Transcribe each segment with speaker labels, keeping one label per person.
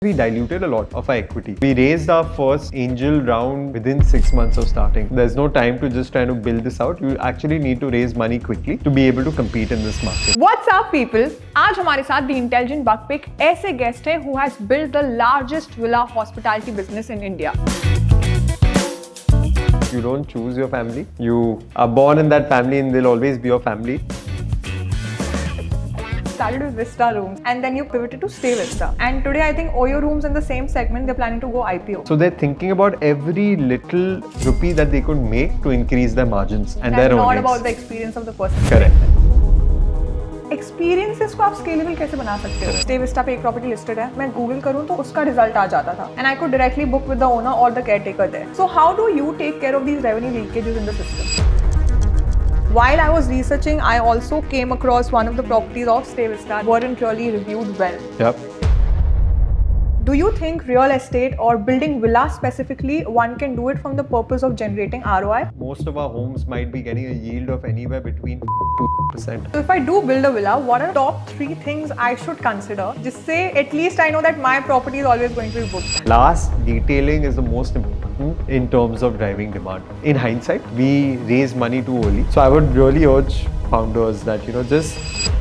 Speaker 1: We diluted a lot of our equity. We raised our first angel round within 6 months of starting. There's no time to just try to build this out. You actually need to raise money quickly to be able to compete in this market.
Speaker 2: What's up people? आज हमारे साथ The Intelligent Buck पे एक ऐसे guest है who has built the largest villa hospitality business in India.
Speaker 1: You don't choose your family. You are born in that family and they'll always be your family.
Speaker 2: Started with Vista Rooms and then you pivoted to Stay Vista. And today I think Oyo Rooms in the same segment, they're planning to go IPO.
Speaker 1: So they're thinking about every little rupee that they could make to increase their margins and their earnings.
Speaker 2: Not about the experience of the person.
Speaker 1: Correct.
Speaker 2: Experiences को आप scalable कैसे बना सकते हो? Stay Vista पे एक property listed है, मैं गूगल करूँ तो उसका रिजल्ट आ जाता था and I could directly book with the owner और the caretaker there. So how do you take care of these revenue leakages in the system? While I was researching, I also came across one of the properties of Stay Vista weren't really reviewed well.
Speaker 1: Yep.
Speaker 2: Do you think real estate or building villas specifically, one can do it from the purpose of generating ROI?
Speaker 1: Most of our homes might be getting a yield of anywhere between 2%.
Speaker 2: So if I do build a villa, what are top 3 things I should consider? Just say at least I know that my property is always going to be booked.
Speaker 1: Last, detailing is the most important in terms of driving demand. In hindsight, we raise money too early. So I would really urge founders that, just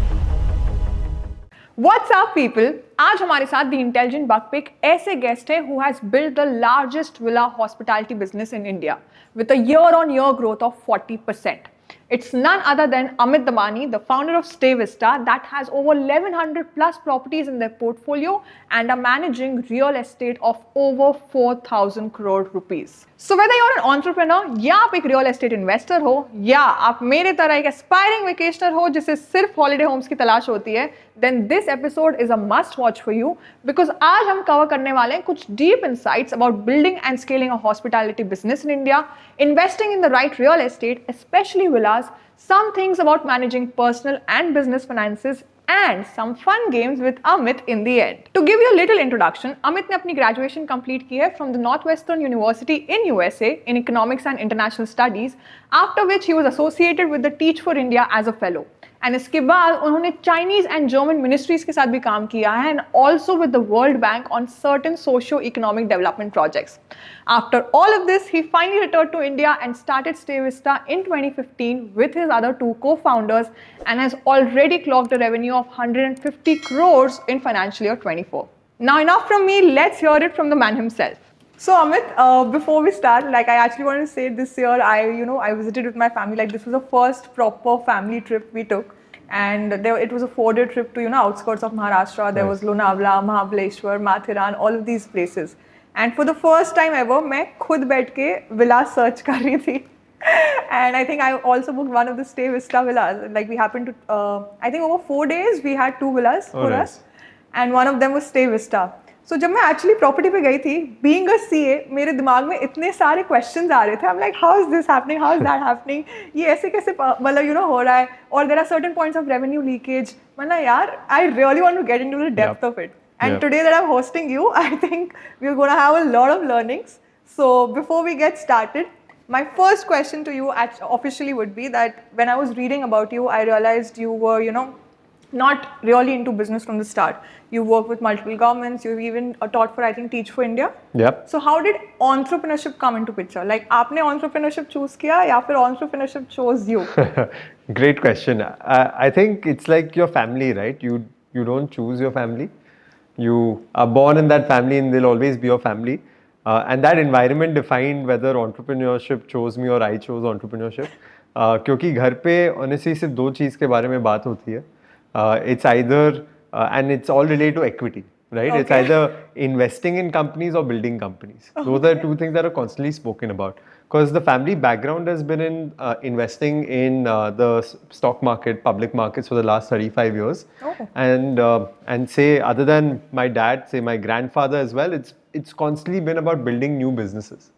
Speaker 2: What's up people? आज हमारे साथ The Intelligent Buck पे एक ऐसे guest है who has built the largest villa hospitality business in India with a year-on-year growth of 40%. It's none other than Amit Damani, the founder of Stay Vista, that has over 1100 plus properties in their portfolio and are managing real estate of over 4,000 crore rupees. So whether you're an entrepreneur या आप एक real estate investor हो या आप मेरे तरह एक aspiring vacationer हो जिसे सिर्फ holiday homes की तलाश होती है, then this episode is a must watch for you because आज हम cover करने वाले हैं कुछ deep insights about building and scaling a hospitality business in India, investing in the right real estate, especially villas, some things about managing personal and business finances, and some fun games with Amit in the end. To give you a little introduction, Amit ने अपनी graduation complete की है from the Northwestern University in USA in Economics and International Studies, after which he was associated with the Teach for India as a fellow. And इसके बाद उन्होंने Chinese and German ministries के साथ भी काम किया है and also with the World Bank on certain socio-economic development projects. After all of this, he finally returned to India and started Stay Vista in 2015 with his other 2 co-founders and has already clocked a revenue of 150 crores in financial year 24. Now enough from me, let's hear it from the man himself. So Amit, before we start, I actually wanted to say this year I visited with my family. This was the first proper family trip we took, and it was a 4-day trip to outskirts of Maharashtra. There was Lonavala, Mahabaleshwar, Mathiran, all of these places. And for the first time ever, मैं खुद बैठ के villas search कर रही थी. And I think I also booked one of the Stay Vista villas. We happened to, I think over 4 days we had 2 villas for us, and one of them was Stay Vista. So जब मैं actually property पे गई थी, being a CA, मेरे दिमाग में इतने सारे questions आ रहे थे. I'm like, how is this happening? How is that happening? ये ऐसे कैसे हो रहा है? Or there are certain points of revenue leakage. मतलब यार, I really want to get into the depth of it. And today that I'm hosting you, I think we're going to have a lot of learnings. So before we get started, my first question to you officially would be that when I was reading about you, I realized you were, not really into business from the start. You work with multiple governments. You've even taught for, I think, Teach for India.
Speaker 1: Yep.
Speaker 2: So how did entrepreneurship come into picture? आपने entrepreneurship choose किया या फिर entrepreneurship chose you?
Speaker 1: Great question. I think it's like your family, right? You don't choose your family. You are born in that family and they'll always be your family. And that environment defined whether entrepreneurship chose me or I chose entrepreneurship. क्योंकि घर पे honestly सिर्फ 2 चीज़ के बारे में बात होती है. It's either, and it's all related to equity, right? Okay. It's either investing in companies or building companies. Okay. Those are 2 things that are constantly spoken about. Because the family background has been in investing in the stock market, public markets for the last 35 years. Oh. And say, other than my dad, say my grandfather as well, it's constantly been about building new businesses.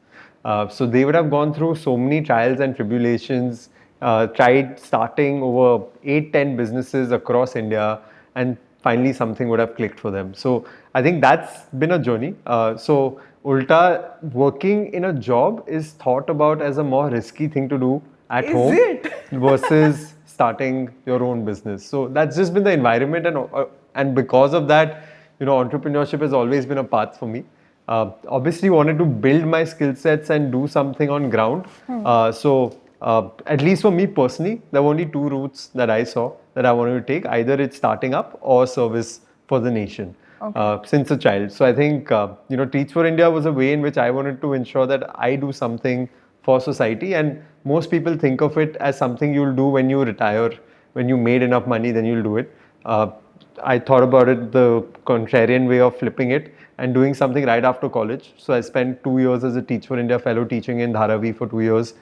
Speaker 1: So they would have gone through so many trials and tribulations, tried starting over 8-10 businesses across India, and finally something would have clicked for them. So I think that's been a journey. So ulta, working in a job is thought about as a more risky thing to do at home versus starting your own business. So that's just been the environment, and because of that, entrepreneurship has always been a path for me. Obviously, wanted to build my skill sets and do something on ground. At least for me personally, there were only two routes that I saw that I wanted to take. Either it's starting up or service for the nation. Since a child. So I think, Teach for India was a way in which I wanted to ensure that I do something for society. And most people think of it as something you'll do when you retire, when you made enough money, then you'll do it. I thought about it the contrarian way of flipping it and doing something right after college. So I spent 2 years as a Teach for India fellow teaching in Dharavi for 2 years,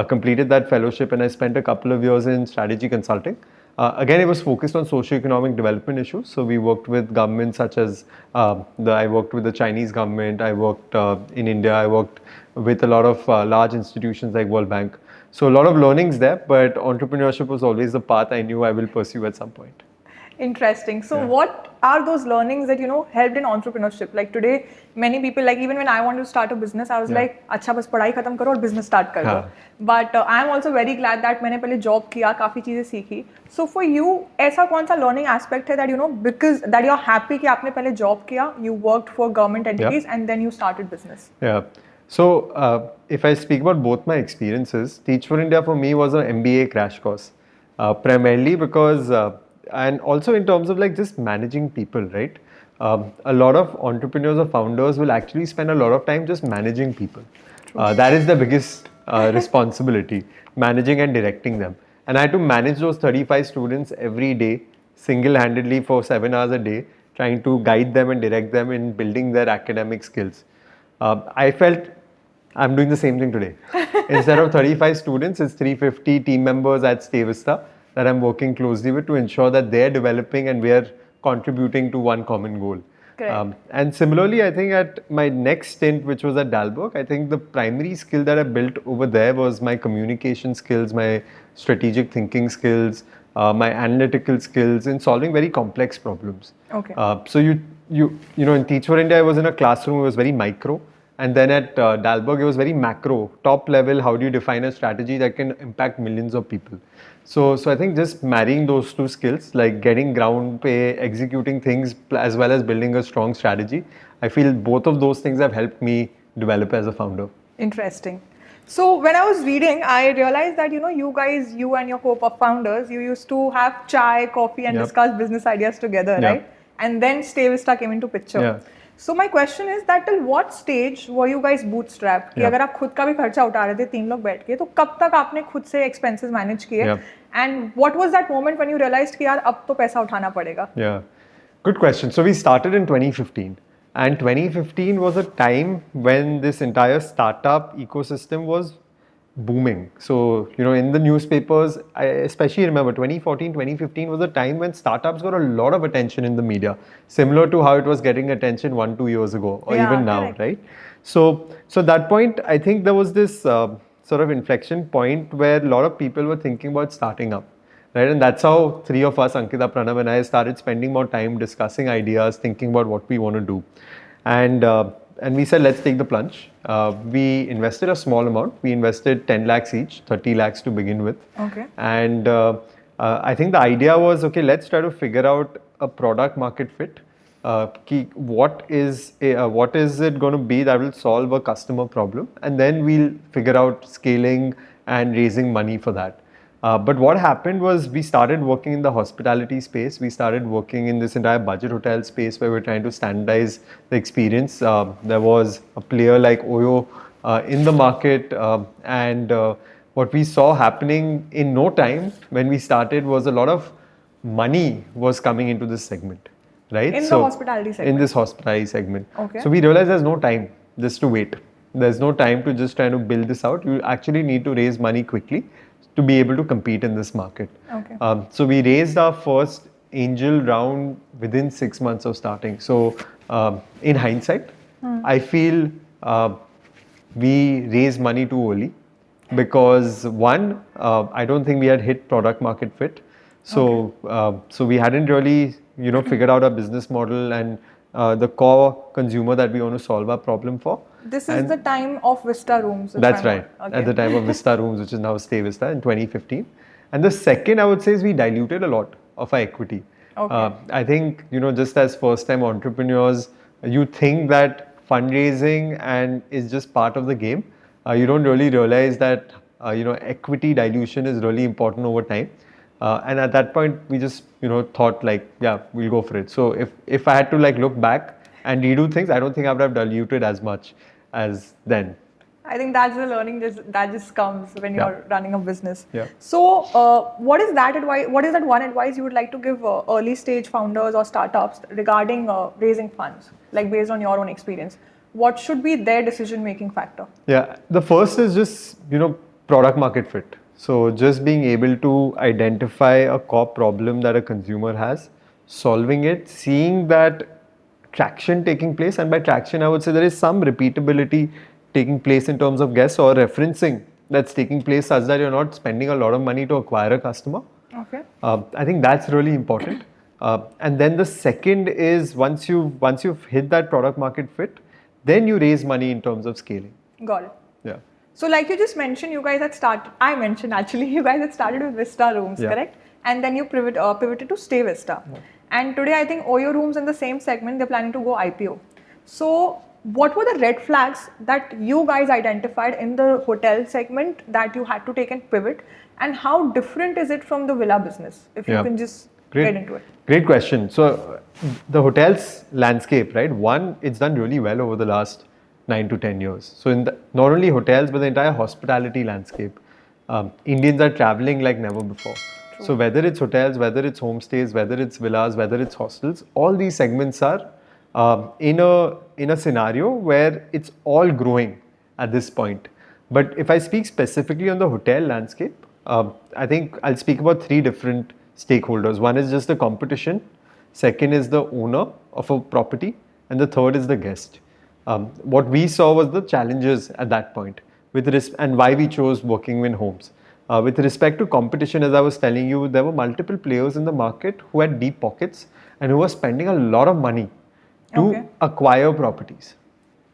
Speaker 1: completed that fellowship, and I spent a couple of years in strategy consulting. Again, it was focused on socio-economic development issues. So we worked with governments such as I worked with the Chinese government. I worked in India. I worked with a lot of large institutions like World Bank. So a lot of learnings there, but entrepreneurship was always the path I knew I will pursue at some point.
Speaker 2: Interesting. So what are those learnings that, helped in entrepreneurship? Like today, many people, like even when I wanted to start a business, I was like, अच्छा बस पढ़ाई खत्म करो और business start कर दो. But I am also very glad that मैंने पहले job किया, काफी चीजें सीखी. So for you, ऐसा कौन सा learning aspect है that, because that you're happy कि आपने पहले job किया, you worked for government entities and then you started business?
Speaker 1: Yeah. So if I speak about both my experiences, Teach for India for me was an MBA crash course. Primarily because and also in terms of like just managing people, right? A lot of entrepreneurs or founders will actually spend a lot of time just managing people. That is the biggest responsibility, managing and directing them. And I had to manage those 35 students every day, single-handedly for 7 hours a day, trying to guide them and direct them in building their academic skills. I felt I'm doing the same thing today. Instead of 35 students, it's 350 team members at Stay Vista that I'm working closely with to ensure that they're developing and we're contributing to one common goal. And similarly, I think at my next stint, which was at Dalberg, I think the primary skill that I built over there was my communication skills, my strategic thinking skills, my analytical skills in solving very complex problems. So in Teach for India, I was in a classroom, it was very micro. And then at Dalberg, it was very macro, top level. How do you define a strategy that can impact millions of people? So I think just marrying those two skills, like getting ground pay, executing things, as well as building a strong strategy, I feel both of those things have helped me develop as a founder.
Speaker 2: Interesting. So when I was reading, I realized that, you guys, you and your co-founders, you used to have chai, coffee and discuss business ideas together, right? And then Stay Vista came into picture. So my question is that till what stage were you guys bootstrapped? कि अगर आप खुद का भी खर्चा उठा रहे थे 3 लोग बैठ के तो कब तक आपने खुद से expenses manage किए? And what was that moment when you realized कि यार अब तो पैसा उठाना पड़ेगा?
Speaker 1: Yeah, good question. So we started in 2015, and 2015 was a time when this entire startup ecosystem was booming. So, in the newspapers, I especially remember 2014, 2015 was a time when startups got a lot of attention in the media, similar to how it was getting attention 1-2 years ago or even now, right? So at that point, I think there was this sort of inflection point where a lot of people were thinking about starting up, right? And that's how three of us, Ankita, Pranav and I, started spending more time discussing ideas, thinking about what we want to do. And we said, let's take the plunge. We invested a small amount. We invested 10 lakhs each, 30 lakhs to begin with. And I think the idea was, okay, let's try to figure out a product market fit. What is it going to be that will solve a customer problem? And then we'll figure out scaling and raising money for that. But what happened was we started working in the hospitality space. We started working in this entire budget hotel space where we're trying to standardize the experience. There was a player like Oyo in the market, and what we saw happening in no time when we started was a lot of money was coming into this segment, right?
Speaker 2: In the hospitality segment.
Speaker 1: In this hospitality segment. So we realized there's no time just to wait. There's no time to just try to build this out. You actually need to raise money quickly to be able to compete in this market. So we raised our first angel round within 6 months of starting. So in hindsight, I feel we raised money too early because one, I don't think we had hit product market fit. So we hadn't really figured out our business model and the core consumer that we want to solve our problem for.
Speaker 2: This is the time of Vista Rooms.
Speaker 1: That's right. At the time of Vista Rooms, which is now Stay Vista in 2015. And the second, I would say, is we diluted a lot of our equity.
Speaker 2: Okay.
Speaker 1: I think, just as first-time entrepreneurs, you think that fundraising and is just part of the game. You don't really realize that, equity dilution is really important over time. And at that point, we just, thought like, yeah, we'll go for it. So if I had to like look back and redo things, I don't think I would have diluted as much as then.
Speaker 2: I think that's the learning that just comes when
Speaker 1: Yeah.
Speaker 2: you're running a business.
Speaker 1: Yeah.
Speaker 2: So, what is that advice? What is that one advice you would like to give early stage founders or startups regarding raising funds, like based on your own experience? What should be their decision making factor?
Speaker 1: Yeah, the first is just, product market fit. So just being able to identify a core problem that a consumer has, solving it, seeing that traction taking place. And by traction, I would say there is some repeatability taking place in terms of guests or referencing that's taking place such that you're not spending a lot of money to acquire a customer.
Speaker 2: Okay.
Speaker 1: I think that's really important. And then the second is once you've hit that product market fit, then you raise money in terms of scaling.
Speaker 2: Got it.
Speaker 1: Yeah.
Speaker 2: So, like you just mentioned, you guys had started. I mentioned actually, you guys had started with Vista Rooms,
Speaker 1: Yeah.
Speaker 2: correct? And then you pivoted to Stay Vista. And today, I think Oyo Rooms in the same segment, they're planning to go IPO. So, what were the red flags that you guys identified in the hotel segment that you had to take and pivot? And how different is it from the villa business? If you
Speaker 1: Yeah.
Speaker 2: can just
Speaker 1: Great.
Speaker 2: get into it.
Speaker 1: Great question. So the hotels landscape, right? One, it's done really well over the last 9 to 10 years. So not only hotels, but the entire hospitality landscape. Indians are traveling like never before. So whether it's hotels, whether it's homestays, whether it's villas, whether it's hostels, all these segments are in a scenario where it's all growing at this point. But if I speak specifically on the hotel landscape, I think I'll speak about three different stakeholders. One is just the competition, second is the owner of a property, and the third is the guest. What we saw was the challenges at that point and why we chose working in homes. With respect to competition, as I was telling you, there were multiple players in the market who had deep pockets and who were spending a lot of money to
Speaker 2: Okay.
Speaker 1: acquire properties,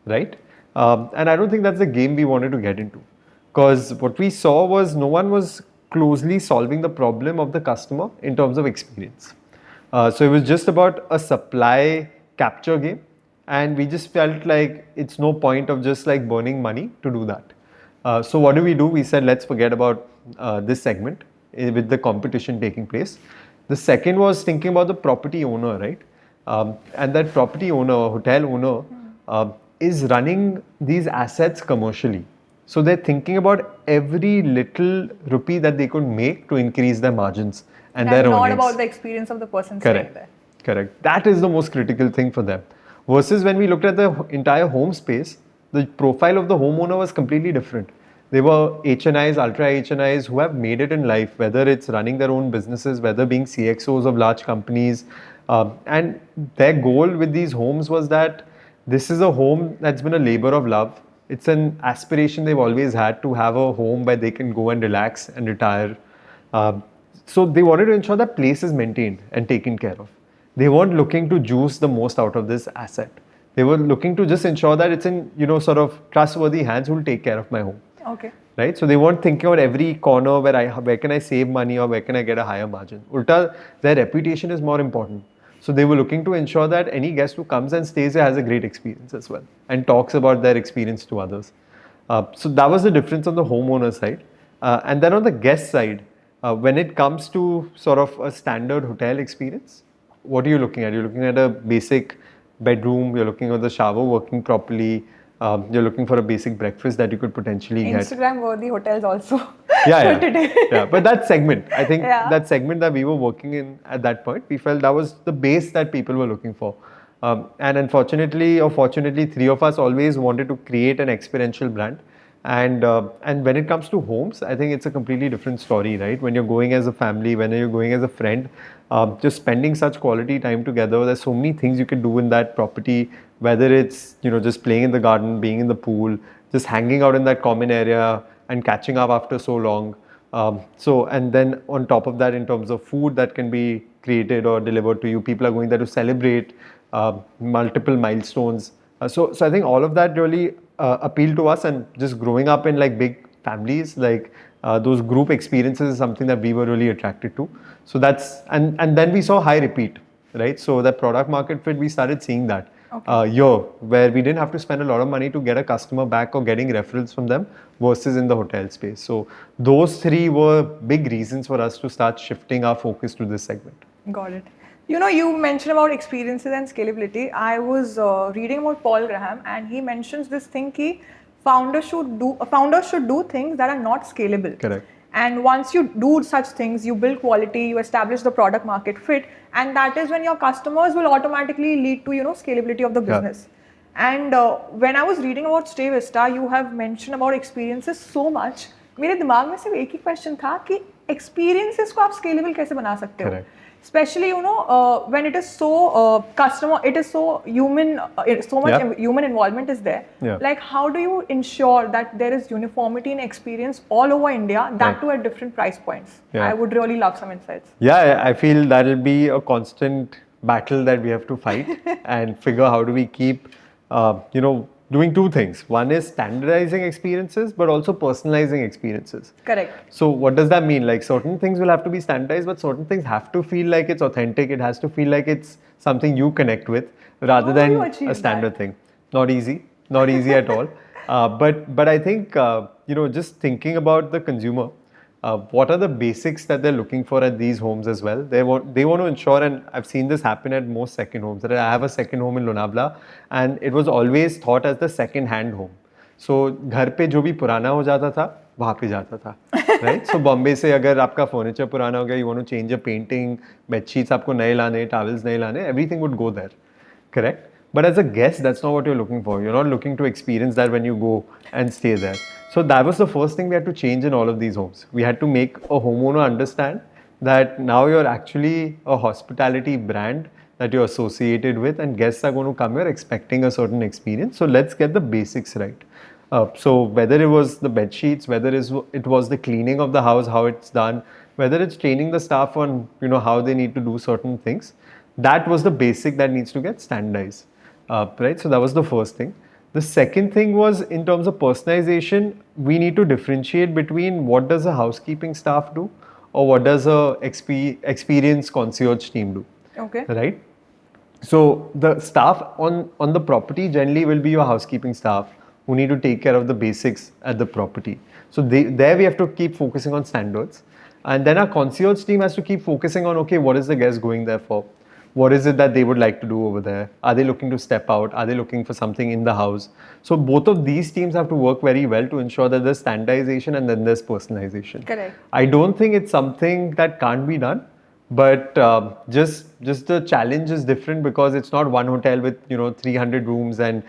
Speaker 1: right? And I don't think that's the game we wanted to get into, because what we saw was no one was closely solving the problem of the customer in terms of experience. So it was just about a supply capture game, and we just felt like it's no point of just like burning money to do that. So what do? We said let's forget about this segment with the competition taking place. The second was thinking about the property owner, right? And that property owner, hotel owner, is running these assets commercially. So they're thinking about every little rupee that they could make to increase their margins and their
Speaker 2: not
Speaker 1: earnings.
Speaker 2: about the experience of the person staying
Speaker 1: Correct.
Speaker 2: there.
Speaker 1: Correct. That is the most critical thing for them. Versus when we looked at the entire home space, the profile of the homeowner was completely different. They were HNIs, ultra HNIs who have made it in life, whether it's running their own businesses, whether being CXOs of large companies. And their goal with these homes was that this is a home that's been a labor of love. It's an aspiration they've always had to have a home where they can go and relax and retire. So they wanted to ensure that place is maintained and taken care of. They weren't looking to juice the most out of this asset. They were looking to just ensure that it's in, sort of trustworthy hands who will take care of my home.
Speaker 2: Okay.
Speaker 1: Right? So they weren't thinking about every corner where can I save money or where can I get a higher margin. Ulta, their reputation is more important. So they were looking to ensure that any guest who comes and stays there has a great experience as well and talks about their experience to others. So that was the difference on the homeowner side. And then on the guest side, when it comes to sort of a standard hotel experience, what are you looking at? You're looking at a basic bedroom, you're looking at the shower working properly, you're looking for a basic breakfast that you could potentially get.
Speaker 2: Instagram worthy hotels also.
Speaker 1: Yeah,
Speaker 2: for today.
Speaker 1: yeah. But that segment, I think
Speaker 2: Yeah.
Speaker 1: that segment that we were working in at that point, we felt that was the base that people were looking for. And unfortunately or fortunately, three of us always wanted to create an experiential brand. And when it comes to homes, I think it's a completely different story, right? When you're going as a family, when you're going as a friend, just spending such quality time together, there's so many things you can do in that property, whether it's, just playing in the garden, being in the pool, just hanging out in that common area and catching up after so long. And then on top of that, in terms of food that can be created or delivered to you, people are going there to celebrate multiple milestones. So I think all of that really appealed to us, and just growing up in like big families, like those group experiences is something that we were really attracted to. So that's and then we saw high repeat, right? So that product market fit, we started seeing that year where we didn't have to spend a lot of money to get a customer back or getting referrals from them versus in the hotel space. So those three were big reasons for us to start shifting our focus to this segment.
Speaker 2: Got it. You know, you mentioned about experiences and scalability. I was reading about Paul Graham, and he mentions this thing that founders should do things that are not scalable.
Speaker 1: Correct.
Speaker 2: And once you do such things, you build quality, you establish the product market fit, and that is when your customers will automatically lead to, you know, scalability of the business. And when I was reading about Stay Vista, you have mentioned about experiences so much. मेरे दिमाग में सिर्फ एक ही question था कि experiences को आप scalable कैसे बना सकते हो?
Speaker 1: Correct.
Speaker 2: Especially, you know, when it is so it is so human, so much human involvement is there.
Speaker 1: Yeah.
Speaker 2: Like, how do you ensure that there is uniformity in experience all over India, that too at different price points?
Speaker 1: Yeah.
Speaker 2: I would really love some insights.
Speaker 1: Yeah, I feel that'll be a constant battle that we have to fight and figure how do we keep, doing two things. One is standardizing experiences, but also personalizing experiences.
Speaker 2: Correct.
Speaker 1: So what does that mean? Like certain things will have to be standardized, but certain things have to feel like it's authentic. It has to feel like it's something you connect with rather than a standard thing. Not easy at all. But I think, just thinking about the consumer, what are the basics that they're looking for at these homes as well? They want to ensure, and I've seen this happen at most second homes. That I have a second home in Lonavala, and it was always thought as the second hand home. So घर पे जो भी पुराना हो जाता था वहाँ पे जाता था, right? So Bombay से अगर आपका furniture पुराना हो गया, you want to change a painting, bed sheets आपको नए लाने, towels नए लाने, everything would go there, correct? But as a guest, that's not what you're looking for. You're not looking to experience that when you go and stay there. So that was the first thing we had to change in all of these homes. We had to make a homeowner understand that now you're actually a hospitality brand that you're associated with, and guests are going to come here expecting a certain experience. So let's get the basics right. So whether it was the bed sheets, whether it was the cleaning of the house, how it's done, whether it's training the staff on how they need to do certain things, that was the basic that needs to get standardized. Right? So that was the first thing. The second thing was, in terms of personalization, we need to differentiate between what does a housekeeping staff do or what does a experienced concierge team do.
Speaker 2: Okay.
Speaker 1: Right? So the staff on the property generally will be your housekeeping staff who need to take care of the basics at the property. So there we have to keep focusing on standards. And then our concierge team has to keep focusing on, okay, what is the guest going there for? What is it that they would like to do over there? Are they looking to step out? Are they looking for something in the house? So both of these teams have to work very well to ensure that there's standardization and then there's personalization.
Speaker 2: Correct.
Speaker 1: I don't think it's something that can't be done, but just the challenge is different because it's not one hotel with 300 rooms and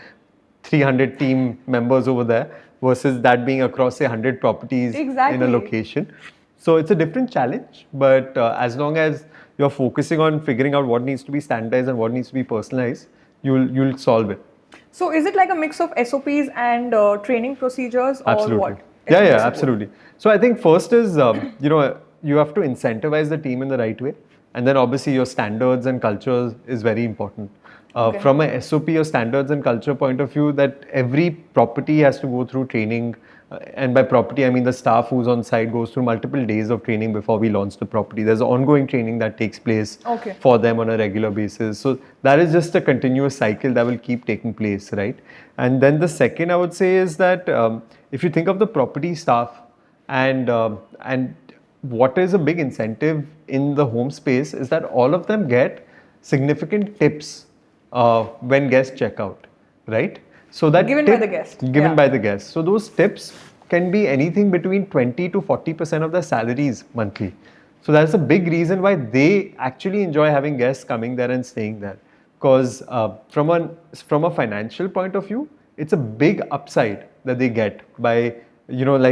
Speaker 1: 300 team members over there versus that being across say 100 properties in a location. So it's a different challenge, but as long as you're focusing on figuring out what needs to be standardized and what needs to be personalized, you'll solve it.
Speaker 2: So is it like a mix of SOPs and training procedures or
Speaker 1: absolutely.
Speaker 2: what?
Speaker 1: Yeah, absolutely. So I think first is, you have to incentivize the team in the right way. And then obviously your standards and culture is very important. From a SOP or standards and culture point of view, that every property has to go through training. And by property, I mean the staff who's on site goes through multiple days of training before we launch the property. There's ongoing training that takes place for them on a regular basis. So that is just a continuous cycle that will keep taking place, right? And then the second I would say is that if you think of the property staff and what is a big incentive in the home space is that all of them get significant tips when guests check out, right? So that
Speaker 2: given by the guest.
Speaker 1: Given by the guest. So those tips can be anything between 20 to 40% of their salaries monthly. So that's a big reason why they actually enjoy having guests coming there and staying there. Because from a financial point of view, it's a big upside that they get by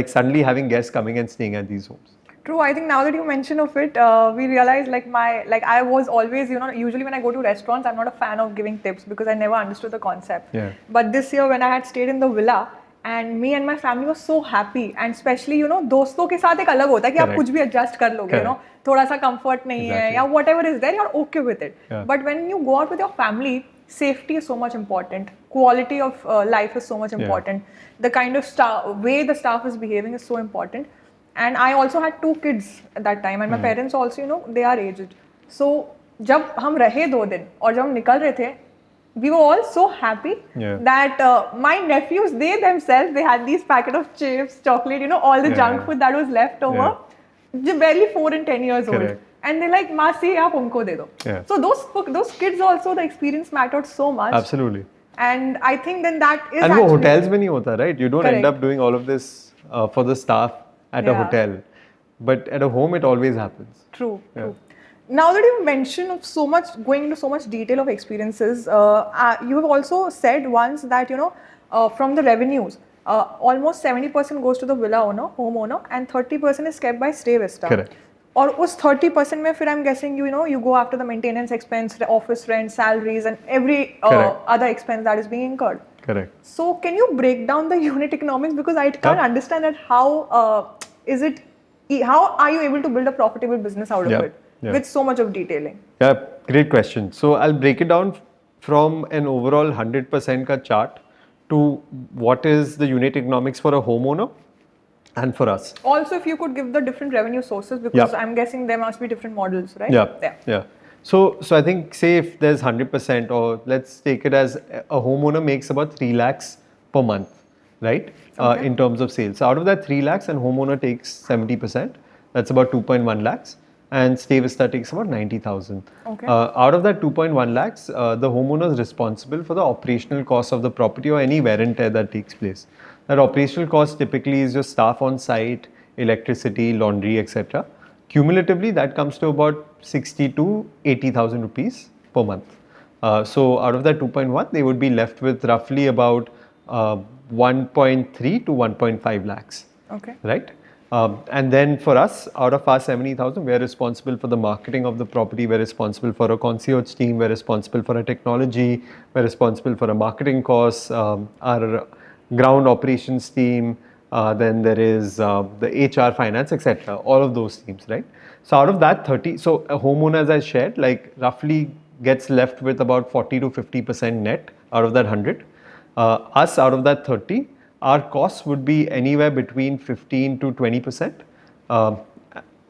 Speaker 1: suddenly having guests coming and staying at these homes.
Speaker 2: True. I think now that you mention of it, we realize I was always, usually when I go to restaurants, I'm not a fan of giving tips because I never understood the concept.
Speaker 1: Yeah.
Speaker 2: But this year when I had stayed in the villa and me and my family were so happy, and especially, दोस्तों के साथ एक अलग होता है कि आप कुछ भी adjust कर लोगे, थोड़ा सा comfort नहीं है या whatever is there, you're okay with it.
Speaker 1: Yeah.
Speaker 2: But when you go out with your family, safety is so much important. Quality of life is so much important. The kind of way the staff is behaving is so important. and I also had 2 kids at that time, and my parents also, you know, they are aged. So जब हम रहे 2 दिन और जब हम निकल रहे थे, we were all so happy that my nephews, they themselves, they had these packet of chips, chocolate, you know, all the junk food that was left over. They're barely 4 and 10 years old, and they're like, "Masi, आप उनको दे दो." So those kids also, the experience mattered so much.
Speaker 1: Absolutely.
Speaker 2: And I think then that is.
Speaker 1: And वो hotels में नहीं होता, right? You don't end up doing all of this for the staff at a hotel, but at a home it always happens.
Speaker 2: True. Now that you've mentioned so much, going into so much detail of experiences, you have also said once that, you know, from the revenues, almost 70% goes to the villa owner, homeowner, and 30% is kept by Stay Vista.
Speaker 1: Correct.
Speaker 2: और उस 30% में फिर I'm guessing you know you go after the maintenance expense, the office rent, salaries, and every other expense that is being incurred.
Speaker 1: Correct.
Speaker 2: So can you break down the unit economics, because I can't understand that how are you able to build a profitable business out of it with so much of detailing?
Speaker 1: Yeah, great question. So I'll break it down from an overall 100% ka chart to what is the unit economics for a homeowner and for us.
Speaker 2: Also, if you could give the different revenue sources, because I'm guessing there must be different models, right?
Speaker 1: Yeah. So I think, say if there's 100%, or let's take it as a homeowner makes about 3 lakhs per month, right? In terms of sales. So out of that 3 lakhs, and homeowner takes 70%, that's about 2.1 lakhs. And Stay Vista takes about 90,000. Out of that 2.1 lakhs, the homeowner is responsible for the operational cost of the property or any wear and tear that takes place. That operational cost typically is your staff on site, electricity, laundry, etc. Cumulatively, that comes to about 60 to 80,000 rupees per month. So out of that 2.1, they would be left with roughly about 1.3 to 1.5 lakhs. Right? And then for us, out of our 70,000, we are responsible for the marketing of the property, we're responsible for a concierge team, we're responsible for a technology, we're responsible for a marketing costs, our ground operations team, then there is the HR, finance, etc. All of those teams, right? So out of that 30, so a homeowner, as I shared, like roughly gets left with about 40 to 50% net out of that 100. Us, out of that 30, our costs would be anywhere between 15 to 20%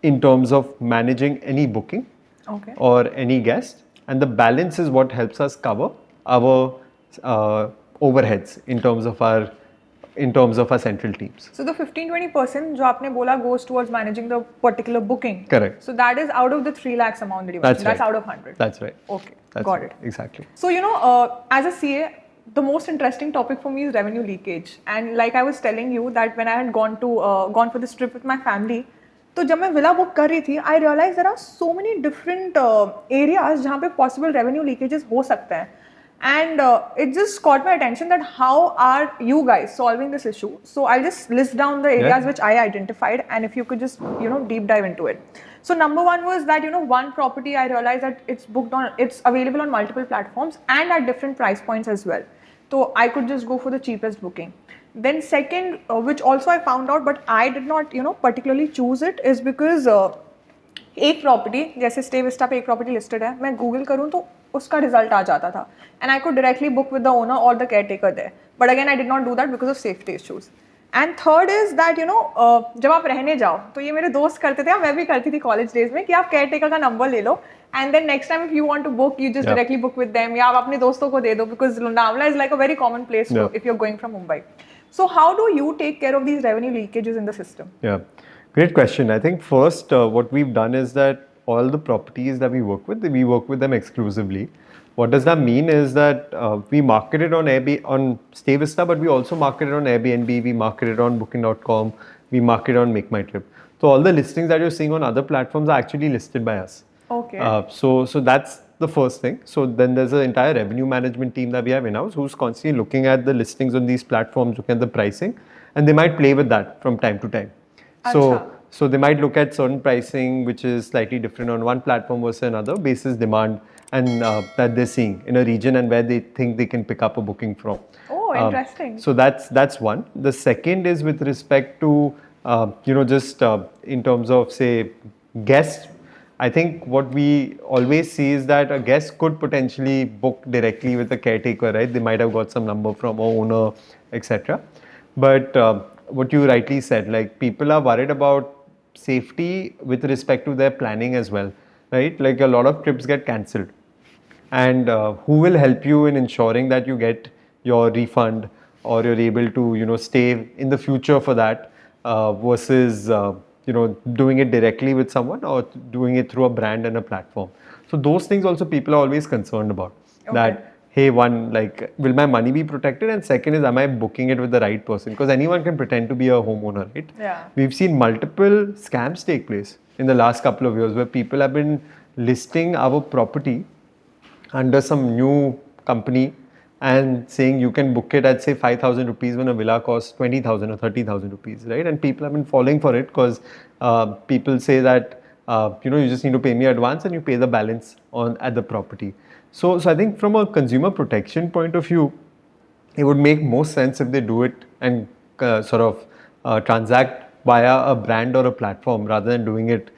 Speaker 1: in terms of managing any booking or any guest, and the balance is what helps us cover our overheads in terms of our central teams.
Speaker 2: So the 15-20% जो आपने बोला goes towards managing the particular booking.
Speaker 1: Correct.
Speaker 2: So that is out of the 3 lakhs amount that you mentioned. That's out of 100.
Speaker 1: That's right.
Speaker 2: Okay, got it.
Speaker 1: Exactly.
Speaker 2: So you know, as a CA, the most interesting topic for me is revenue leakage. And like I was telling you that when I had gone for this trip with my family, तो जब मैं villa book कर रही थी, I realized there are so many different areas जहाँ पे possible revenue leakages हो सकते हैं. And it just caught my attention that how are you guys solving this issue? So I'll just list down the areas which I identified, and if you could just, you know, deep dive into it. So number one was that, you know, one property I realized that it's available on multiple platforms and at different price points as well. So I could just go for the cheapest booking. Then second, which also I found out, but I did not, you know, particularly choose it, is because एक property जैसे stay Vista पे एक property listed है, मैं Google करूँ तो उसका result आ जाता था, and I could directly book with the owner और the caretaker there, but again I did not do that because of safety issues. And third is that, you know, जब आप रहने जाओ तो ये मेरे दोस्त करते थे, मैं भी करती थी कॉलेज डेज में, कि आप केयर टेकर का नंबर ले लो and then next time if you want to book you just directly book with them, या आप अपने दोस्तों को दे दो, because Lonavala is like a very common place if you are going from Mumbai. So how do you take care of these revenue leakages in the system?
Speaker 1: Yeah, great question. I think first what we've done is that all the properties that we work with them exclusively. What does that mean is that we market it on on Stay Vista, but we also market it on Airbnb, we market it on Booking.com, we market it on Make My Trip. So all the listings that you're seeing on other platforms are actually listed by us.
Speaker 2: Okay.
Speaker 1: So that's the first thing. So then there's an entire revenue management team that we have in-house who's constantly looking at the listings on these platforms, looking at the pricing, and they might play with that from time to time. So they might look at certain pricing which is slightly different on one platform versus another basis demand and that they're seeing in a region and where they think they can pick up a booking from.
Speaker 2: Oh, interesting.
Speaker 1: So that's one. The second is with respect to just in terms of, say, guests. I think what we always see is that a guest could potentially book directly with a caretaker, right? They might have got some number from a owner, etc. But what you rightly said, like people are worried about safety with respect to their planning as well, right? Like a lot of trips get cancelled, and who will help you in ensuring that you get your refund, or you're able to stay in the future for that, versus doing it directly with someone or doing it through a brand and a platform. So those things also people are always concerned about. That, hey, one, like, will my money be protected, and second is, am I booking it with the right person? Because anyone can pretend to be a homeowner, right?
Speaker 2: Yeah.
Speaker 1: We've seen multiple scams take place in the last couple of years where people have been listing our property under some new company and saying you can book it at, say, 5,000 rupees when a villa costs 20,000 or 30,000 rupees, right? And people have been falling for it because people say that you just need to pay me advance and you pay the balance on at the property. So I think from a consumer protection point of view, it would make more sense if they do it and transact via a brand or a platform rather than doing it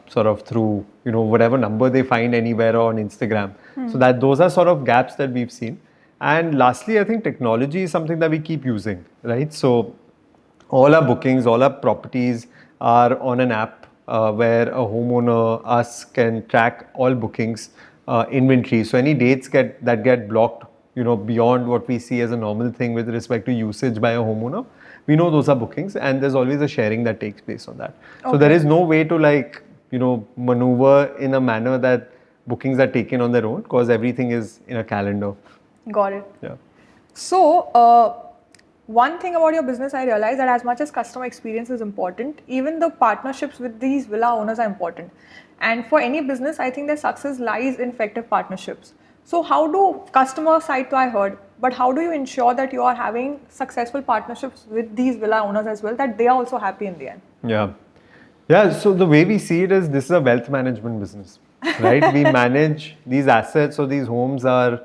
Speaker 1: through whatever number they find anywhere on Instagram. So that those are sort of gaps that we've seen. And lastly, I think technology is something that we keep using, right? So all our bookings, all our properties are on an app where a homeowner, us, can track all bookings, inventory. So any dates that get blocked, beyond what we see as a normal thing with respect to usage by a homeowner, we know those are bookings, and there's always a sharing that takes place on that. So there is no way to maneuver in a manner that bookings are taken on their own, because everything is in a calendar.
Speaker 2: Got it.
Speaker 1: Yeah.
Speaker 2: So, one thing about your business, I realized that as much as customer experience is important, even the partnerships with these villa owners are important. And for any business, I think their success lies in effective partnerships. So, how do customer side, I heard, but how do you ensure that you are having successful partnerships with these villa owners as well, that they are also happy in the end?
Speaker 1: Yeah. So the way we see it is, this is a wealth management business, right? We manage these assets, so these homes are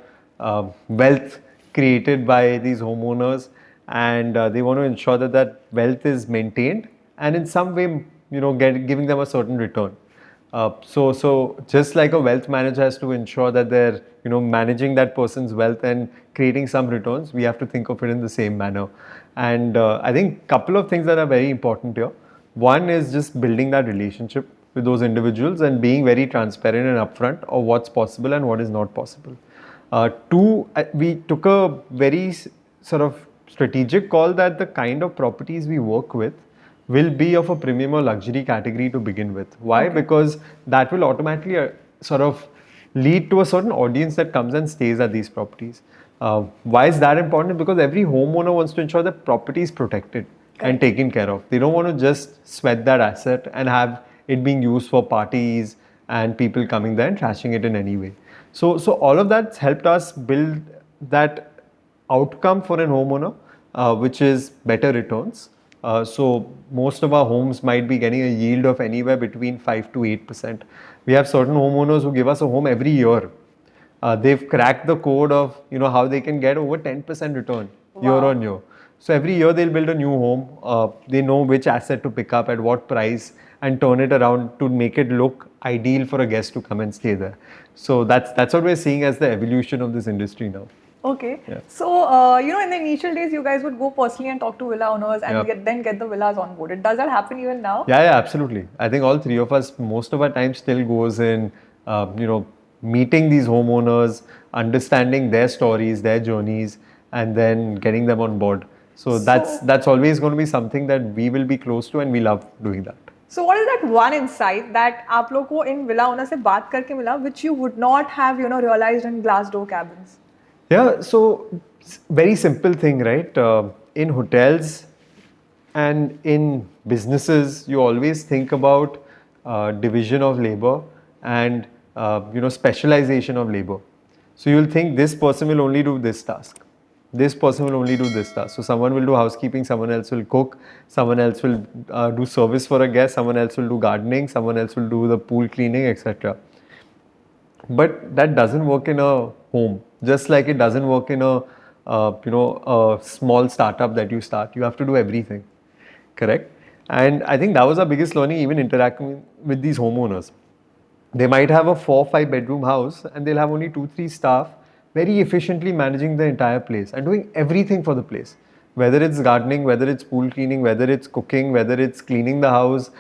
Speaker 1: wealth created by these homeowners, and they want to ensure that wealth is maintained and in some way, giving them a certain return. So just like a wealth manager has to ensure that they're managing that person's wealth and creating some returns, we have to think of it in the same manner. And I think a couple of things that are very important here. One is just building that relationship with those individuals and being very transparent and upfront of what's possible and what is not possible. Two, we took a very sort of strategic call that the kind of properties we work with will be of a premium or luxury category to begin with. Why? Because that will automatically lead to a certain audience that comes and stays at these properties. Why is that important? Because every homeowner wants to ensure that property is protected and taken care of. They don't want to just sweat that asset and have it being used for parties and people coming there and trashing it in any way. So all of that's helped us build that outcome for an homeowner, which is better returns. So most of our homes might be getting a yield of anywhere between 5 to 8%. We have certain homeowners who give us a home every year. They've cracked the code of how they can get over 10% return year on year. So every year they'll build a new home. They know which asset to pick up at what price and turn it around to make it look ideal for a guest to come and stay there. So that's what we're seeing as the evolution of this industry now.
Speaker 2: Okay.
Speaker 1: Yeah.
Speaker 2: So, in the initial days, you guys would go personally and talk to villa owners and then get the villas onboarded. Does that happen even now?
Speaker 1: Yeah, absolutely. I think all three of us, most of our time still goes in, meeting these homeowners, understanding their stories, their journeys, and then getting them on board. So that's always going to be something that we will be close to, and we love doing that.
Speaker 2: So what is that one insight that आप लोग को इन villa owners से बात करके मिला, which you would not have realized in glass door cabins?
Speaker 1: Yeah, so very simple thing, right? In hotels and in businesses, you always think about division of labor and specialization of labor. So you'll think this person will only do this task. This person will only do this task. So someone will do housekeeping, someone else will cook, someone else will do service for a guest, someone else will do gardening, someone else will do the pool cleaning, etc. But that doesn't work in a home. Just like it doesn't work in a small startup that you start. You have to do everything, correct? And I think that was our biggest learning, even interacting with these homeowners. They might have a 4 or 5 bedroom house and they'll have only 2-3 staff very efficiently managing the entire place and doing everything for the place. whether it's gardening, whether it's pool cleaning, whether it's cooking, whether it's cleaning the house,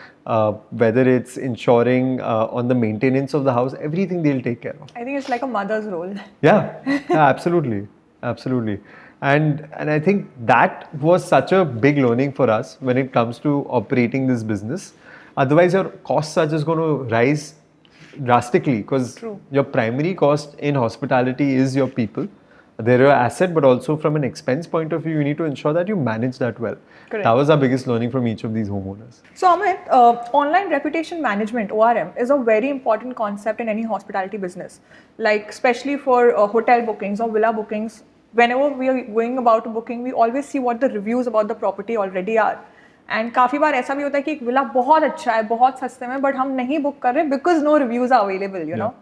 Speaker 1: whether it's ensuring on the maintenance of the house, everything they'll take care of.
Speaker 2: I think it's like a mother's role.
Speaker 1: Yeah, yeah, absolutely, absolutely. And I think that was such a big learning for us when it comes to operating this business. Otherwise, your costs are just going to rise drastically because
Speaker 2: True.
Speaker 1: your primary cost in hospitality is your people. They're your asset, but also from an expense point of view, you need to ensure that you manage that well.
Speaker 2: Correct.
Speaker 1: That was our biggest learning from each of these homeowners.
Speaker 2: So Amit, online reputation management (ORM) is a very important concept in any hospitality business. Like especially for hotel bookings or villa bookings, whenever we are going about a booking, we always see what the reviews about the property already are. And काफ़ी बार ऐसा भी होता है कि एक villa बहुत अच्छा है, बहुत सस्ते में, but हम नहीं book कर रहे because no reviews are available, you know.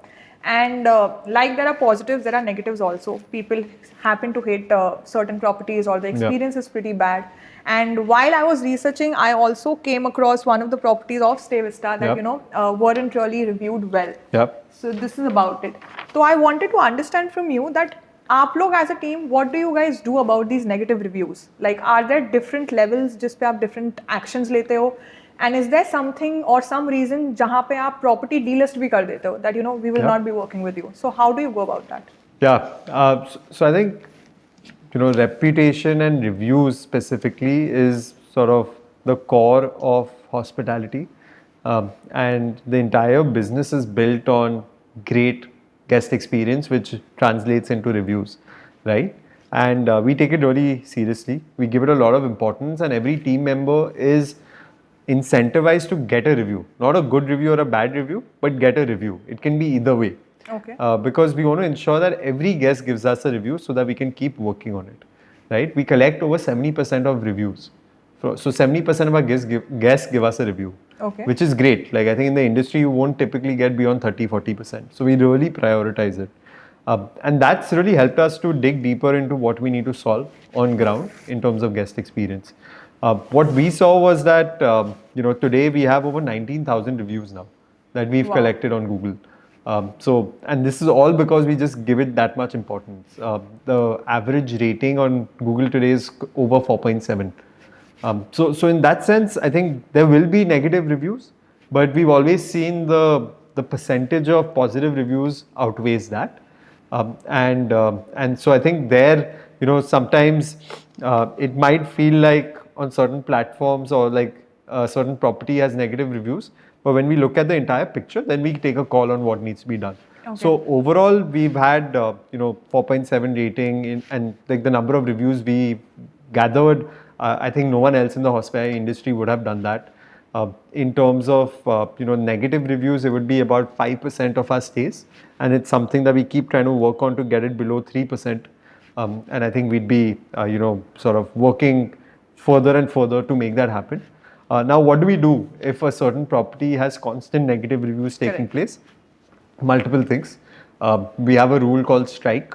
Speaker 2: And like there are positives, there are negatives also. People happen to hate certain properties or the experience is pretty bad. And while I was researching, I also came across one of the properties of Stay Vista that, you know, weren't really reviewed well.
Speaker 1: Yep.
Speaker 2: So this is about it. So I wanted to understand from you that आप लोग as a team, what do you guys do about these negative reviews? Like, are there different levels जिस पे आप different actions लेते हो? And is there something or some reason जहाँ पे आप property delist भी कर देते हो that, you know, we will not be working with you? So how do you go about that?
Speaker 1: Yeah. So I think, you know, reputation and reviews specifically is sort of the core of hospitality. And the entire business is built on great guest experience, which translates into reviews, right? And we take it really seriously. We give it a lot of importance, and every team member is incentivized to get a review. Not a good review or a bad review, but get a review. It can be either way.
Speaker 2: Okay.
Speaker 1: Because we want to ensure that every guest gives us a review so that we can keep working on it, right? We collect over 70% of reviews. So 70% of our guests give us a review,
Speaker 2: Okay.
Speaker 1: which is great. Like I think in the industry, you won't typically get beyond 30-40%. So we really prioritize it. And that's really helped us to dig deeper into what we need to solve on ground in terms of guest experience. What we saw was that, you know, today we have over 19,000 reviews now that we've
Speaker 2: Wow.
Speaker 1: collected on Google. And this is all because we just give it that much importance. The average rating on Google today is over 4.7. So in that sense, I think there will be negative reviews, but we've always seen the percentage of positive reviews outweighs that. And so I think there, you know, sometimes it might feel like on certain platforms or like a certain property has negative reviews, but when we look at the entire picture, then we take a call on what needs to be done.
Speaker 2: Okay.
Speaker 1: So overall, we've had you know 4.7 rating and like the number of reviews we gathered. I think no one else in the hospitality industry would have done that. In terms of you know negative reviews, it would be about 5% of our stays, and it's something that we keep trying to work on to get it below 3%. And I think we'd be you know sort of working further and further to make that happen. Now, what do we do if a certain property has constant negative reviews taking place? Multiple things. We have a rule called strike.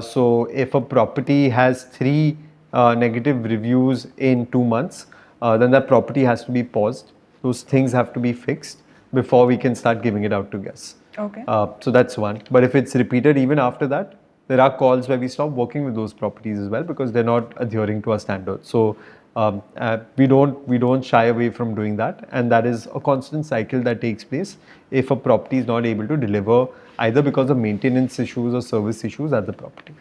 Speaker 1: So if a property has 3 negative reviews in 2 months, then that property has to be paused. Those things have to be fixed before we can start giving it out to guests.
Speaker 2: Okay.
Speaker 1: So that's one. But if it's repeated even after that, there are calls where we stop working with those properties as well because they're not adhering to our standards. So we don't shy away from doing that, and that is a constant cycle that takes place if a property is not able to deliver either because of maintenance issues or service issues at the property.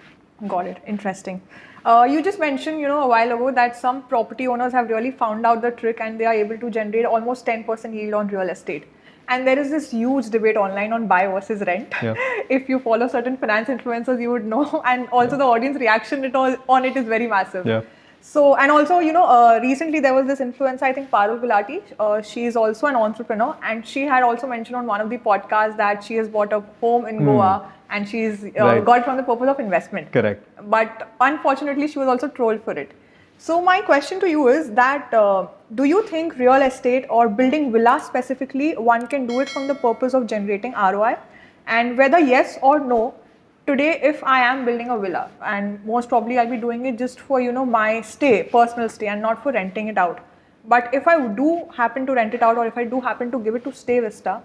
Speaker 2: Got it. Interesting. You just mentioned, you know, a while ago that some property owners have really found out the trick and they are able to generate almost 10% yield on real estate. And there is this huge debate online on buy versus rent.
Speaker 1: Yeah.
Speaker 2: If you follow certain finance influencers, you would know. And also the audience reaction on it is very massive.
Speaker 1: Yeah.
Speaker 2: So, and also, you know, recently there was this influencer, I think Parul Gulati. She is also an entrepreneur, and she had also mentioned on one of the podcasts that she has bought a home in Goa and she's
Speaker 1: Right.
Speaker 2: got it from the purpose of investment.
Speaker 1: Correct.
Speaker 2: But unfortunately, she was also trolled for it. So my question to you is that do you think real estate or building villas specifically, one can do it from the purpose of generating ROI? And whether yes or no, today if I am building a villa, and most probably I'll be doing it just for, you know, my stay, personal stay, and not for renting it out. But if I do happen to rent it out, or if I do happen to give it to Stay Vista,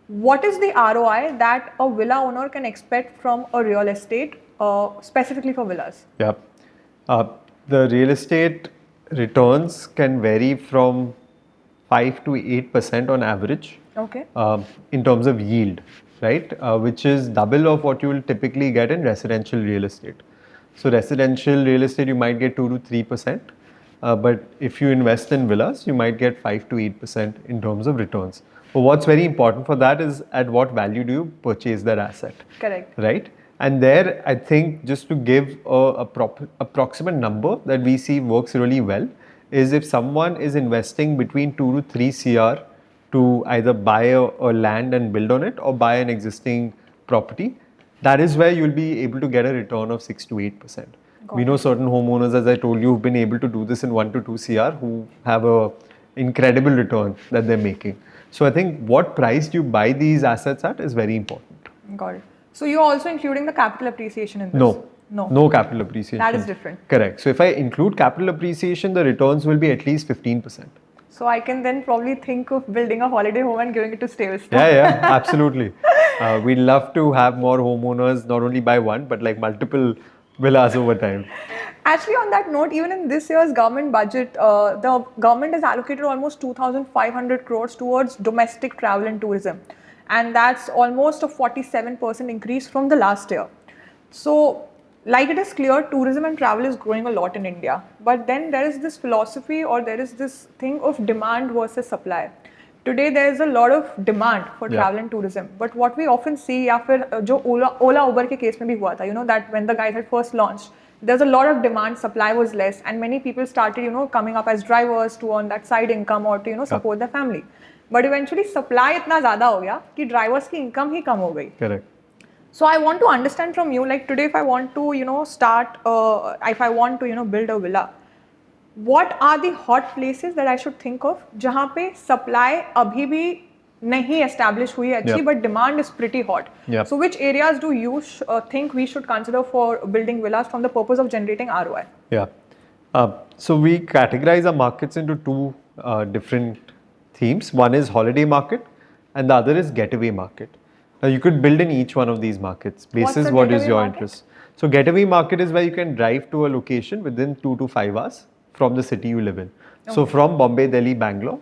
Speaker 2: what is the ROI that a villa owner can expect from a real estate specifically for villas?
Speaker 1: Yeah. The real estate returns can vary from 5 to 8% on average
Speaker 2: Okay.
Speaker 1: in terms of yield, right? Which is double of what you will typically get in residential real estate. So residential real estate, you might get 2 to 3%. But if you invest in villas, you might get 5 to 8% in terms of returns. But what's very important for that is at what value do you purchase that asset?
Speaker 2: Correct.
Speaker 1: Right? And there, I think just to give a approximate number that we see works really well is if someone is investing between 2 to 3 CR to either buy a land and build on it or buy an existing property, that is where you'll be able to get a return of 6 to 8%.
Speaker 2: Got
Speaker 1: We know certain homeowners, as I told you, who've been able to do this in 1 to 2 CR who have a incredible return that they're making. So I think what price do you buy these assets at is very important.
Speaker 2: Got it. So you're also including the capital appreciation in this?
Speaker 1: No.
Speaker 2: No.
Speaker 1: No capital appreciation.
Speaker 2: That is different.
Speaker 1: Correct. So if I include capital appreciation, the returns will be at least 15%.
Speaker 2: So I can then probably think of building a holiday home and giving it to Stavistar.
Speaker 1: Yeah, absolutely. We'd love to have more homeowners not only buy one, but like multiple villas over time.
Speaker 2: Actually, on that note, even in this year's government budget, the government has allocated almost 2,500 crores towards domestic travel and tourism. And that's almost a 47% increase from the last year. So, like it is clear, tourism and travel is growing a lot in India. But then there is this philosophy or there is this thing of demand versus supply. Today there is a lot of demand for travel and tourism. But what we often see, या फिर जो Ola Uber के case में भी हुआ था, you know, that when the guys had first launched, there's a lot of demand, supply was less, and many people started, you know, coming up as drivers to earn that side income or to, you know, support their family. But eventually supply इतना ज़्यादा हो गया कि drivers की income ही कम हो गई.
Speaker 1: Correct.
Speaker 2: So I want to understand from you, like today, if I want to, you know, if I want to, you know, build a villa, what are the hot places that I should think of, जहाँ पे supply अभी भी नहीं establish हुई है अच्छी, but demand is pretty hot. So which areas do you think we should consider for building villas from the purpose of generating ROI?
Speaker 1: Yeah. So we categorize our markets into two different themes. One is holiday market and the other is getaway market. Now you could build in each one of these markets basis what is your interest. So getaway market is where you can drive to a location within 2 to 5 hours from the city you live in. So from Bombay, Delhi, Bangalore,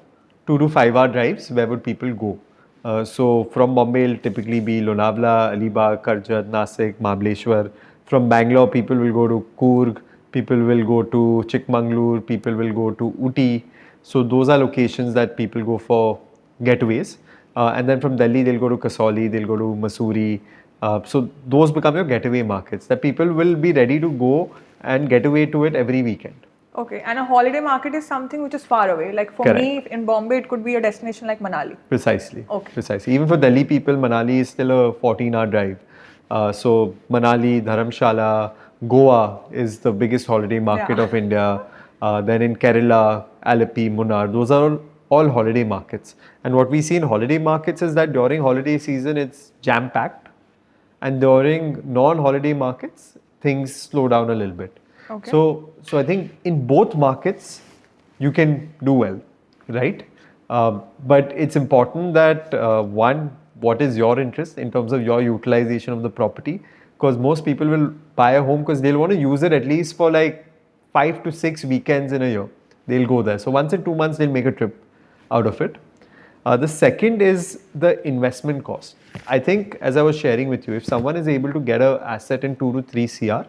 Speaker 1: 2 to 5 hour drives, where would people go? So from Bombay, it'll typically be Lonavala, Alibag, Karjat, Nasik, Mahabaleshwar. From Bangalore, people will go to Coorg, people will go to Chikmagalur, people will go to Ooty. So those are locations that people go for getaways. And then from Delhi, they'll go to Kasauli, they'll go to Mussoorie. So those become your getaway markets that people will be ready to go and get away to it every weekend.
Speaker 2: Okay, and a holiday market is something which is far away. Like for me, in Bombay, it could be a destination like Manali.
Speaker 1: Precisely.
Speaker 2: Okay.
Speaker 1: Precisely. Even for Delhi people, Manali is still a 14-hour drive. So Manali, Dharamshala, Goa is the biggest holiday market of India. Then in Kerala, Alleppey, Munnar, those are all holiday markets. And what we see in holiday markets is that during holiday season, it's jam-packed. And during non-holiday markets, things slow down a little bit.
Speaker 2: Okay.
Speaker 1: So I think in both markets, you can do well, right? But it's important that one, what is your interest in terms of your utilization of the property? Because most people will buy a home because they'll want to use it at least for like 5 to 6 weekends in a year. They'll go there. So once in 2 months, they'll make a trip out of it. The second is the investment cost. I think, as I was sharing with you, if someone is able to get an asset in 2 to 3 CR,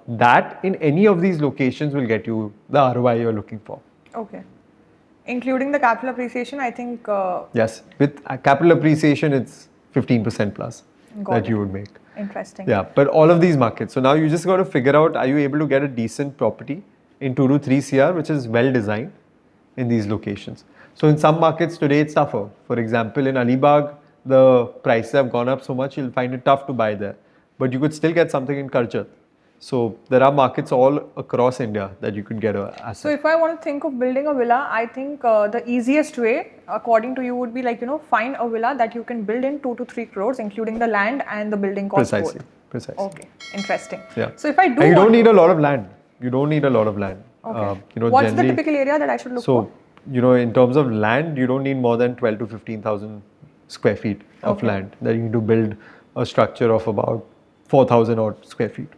Speaker 1: that in any of these locations will get you the ROI you're looking for.
Speaker 2: Okay. Including the capital appreciation, I think...
Speaker 1: yes. With capital appreciation, it's 15% plus that you would make.
Speaker 2: Interesting.
Speaker 1: Yeah. But all of these markets. So now you just got to figure out, are you able to get a decent property in 2 to 3 CR, which is well designed in these locations. So in some markets today, it's tougher. For example, in Alibag, the prices have gone up so much, you'll find it tough to buy there. But you could still get something in Karjat. So there are markets all across India that you could get an asset.
Speaker 2: So if I want to think of building a villa, I think the easiest way, according to you, would be like, you know, find a villa that you can build in 2 to 3 crores, including the land and the building cost.
Speaker 1: Precisely. Precisely.
Speaker 2: Okay. Interesting.
Speaker 1: Yeah.
Speaker 2: So if I do,
Speaker 1: and you don't need a lot of land. You don't need a lot of land.
Speaker 2: Okay.
Speaker 1: You know,
Speaker 2: what's the typical area that I should look for?
Speaker 1: So, you know, in terms of land, you don't need more than 12 to 15,000 square feet of land that you need to build a structure of about 4,000 odd square feet.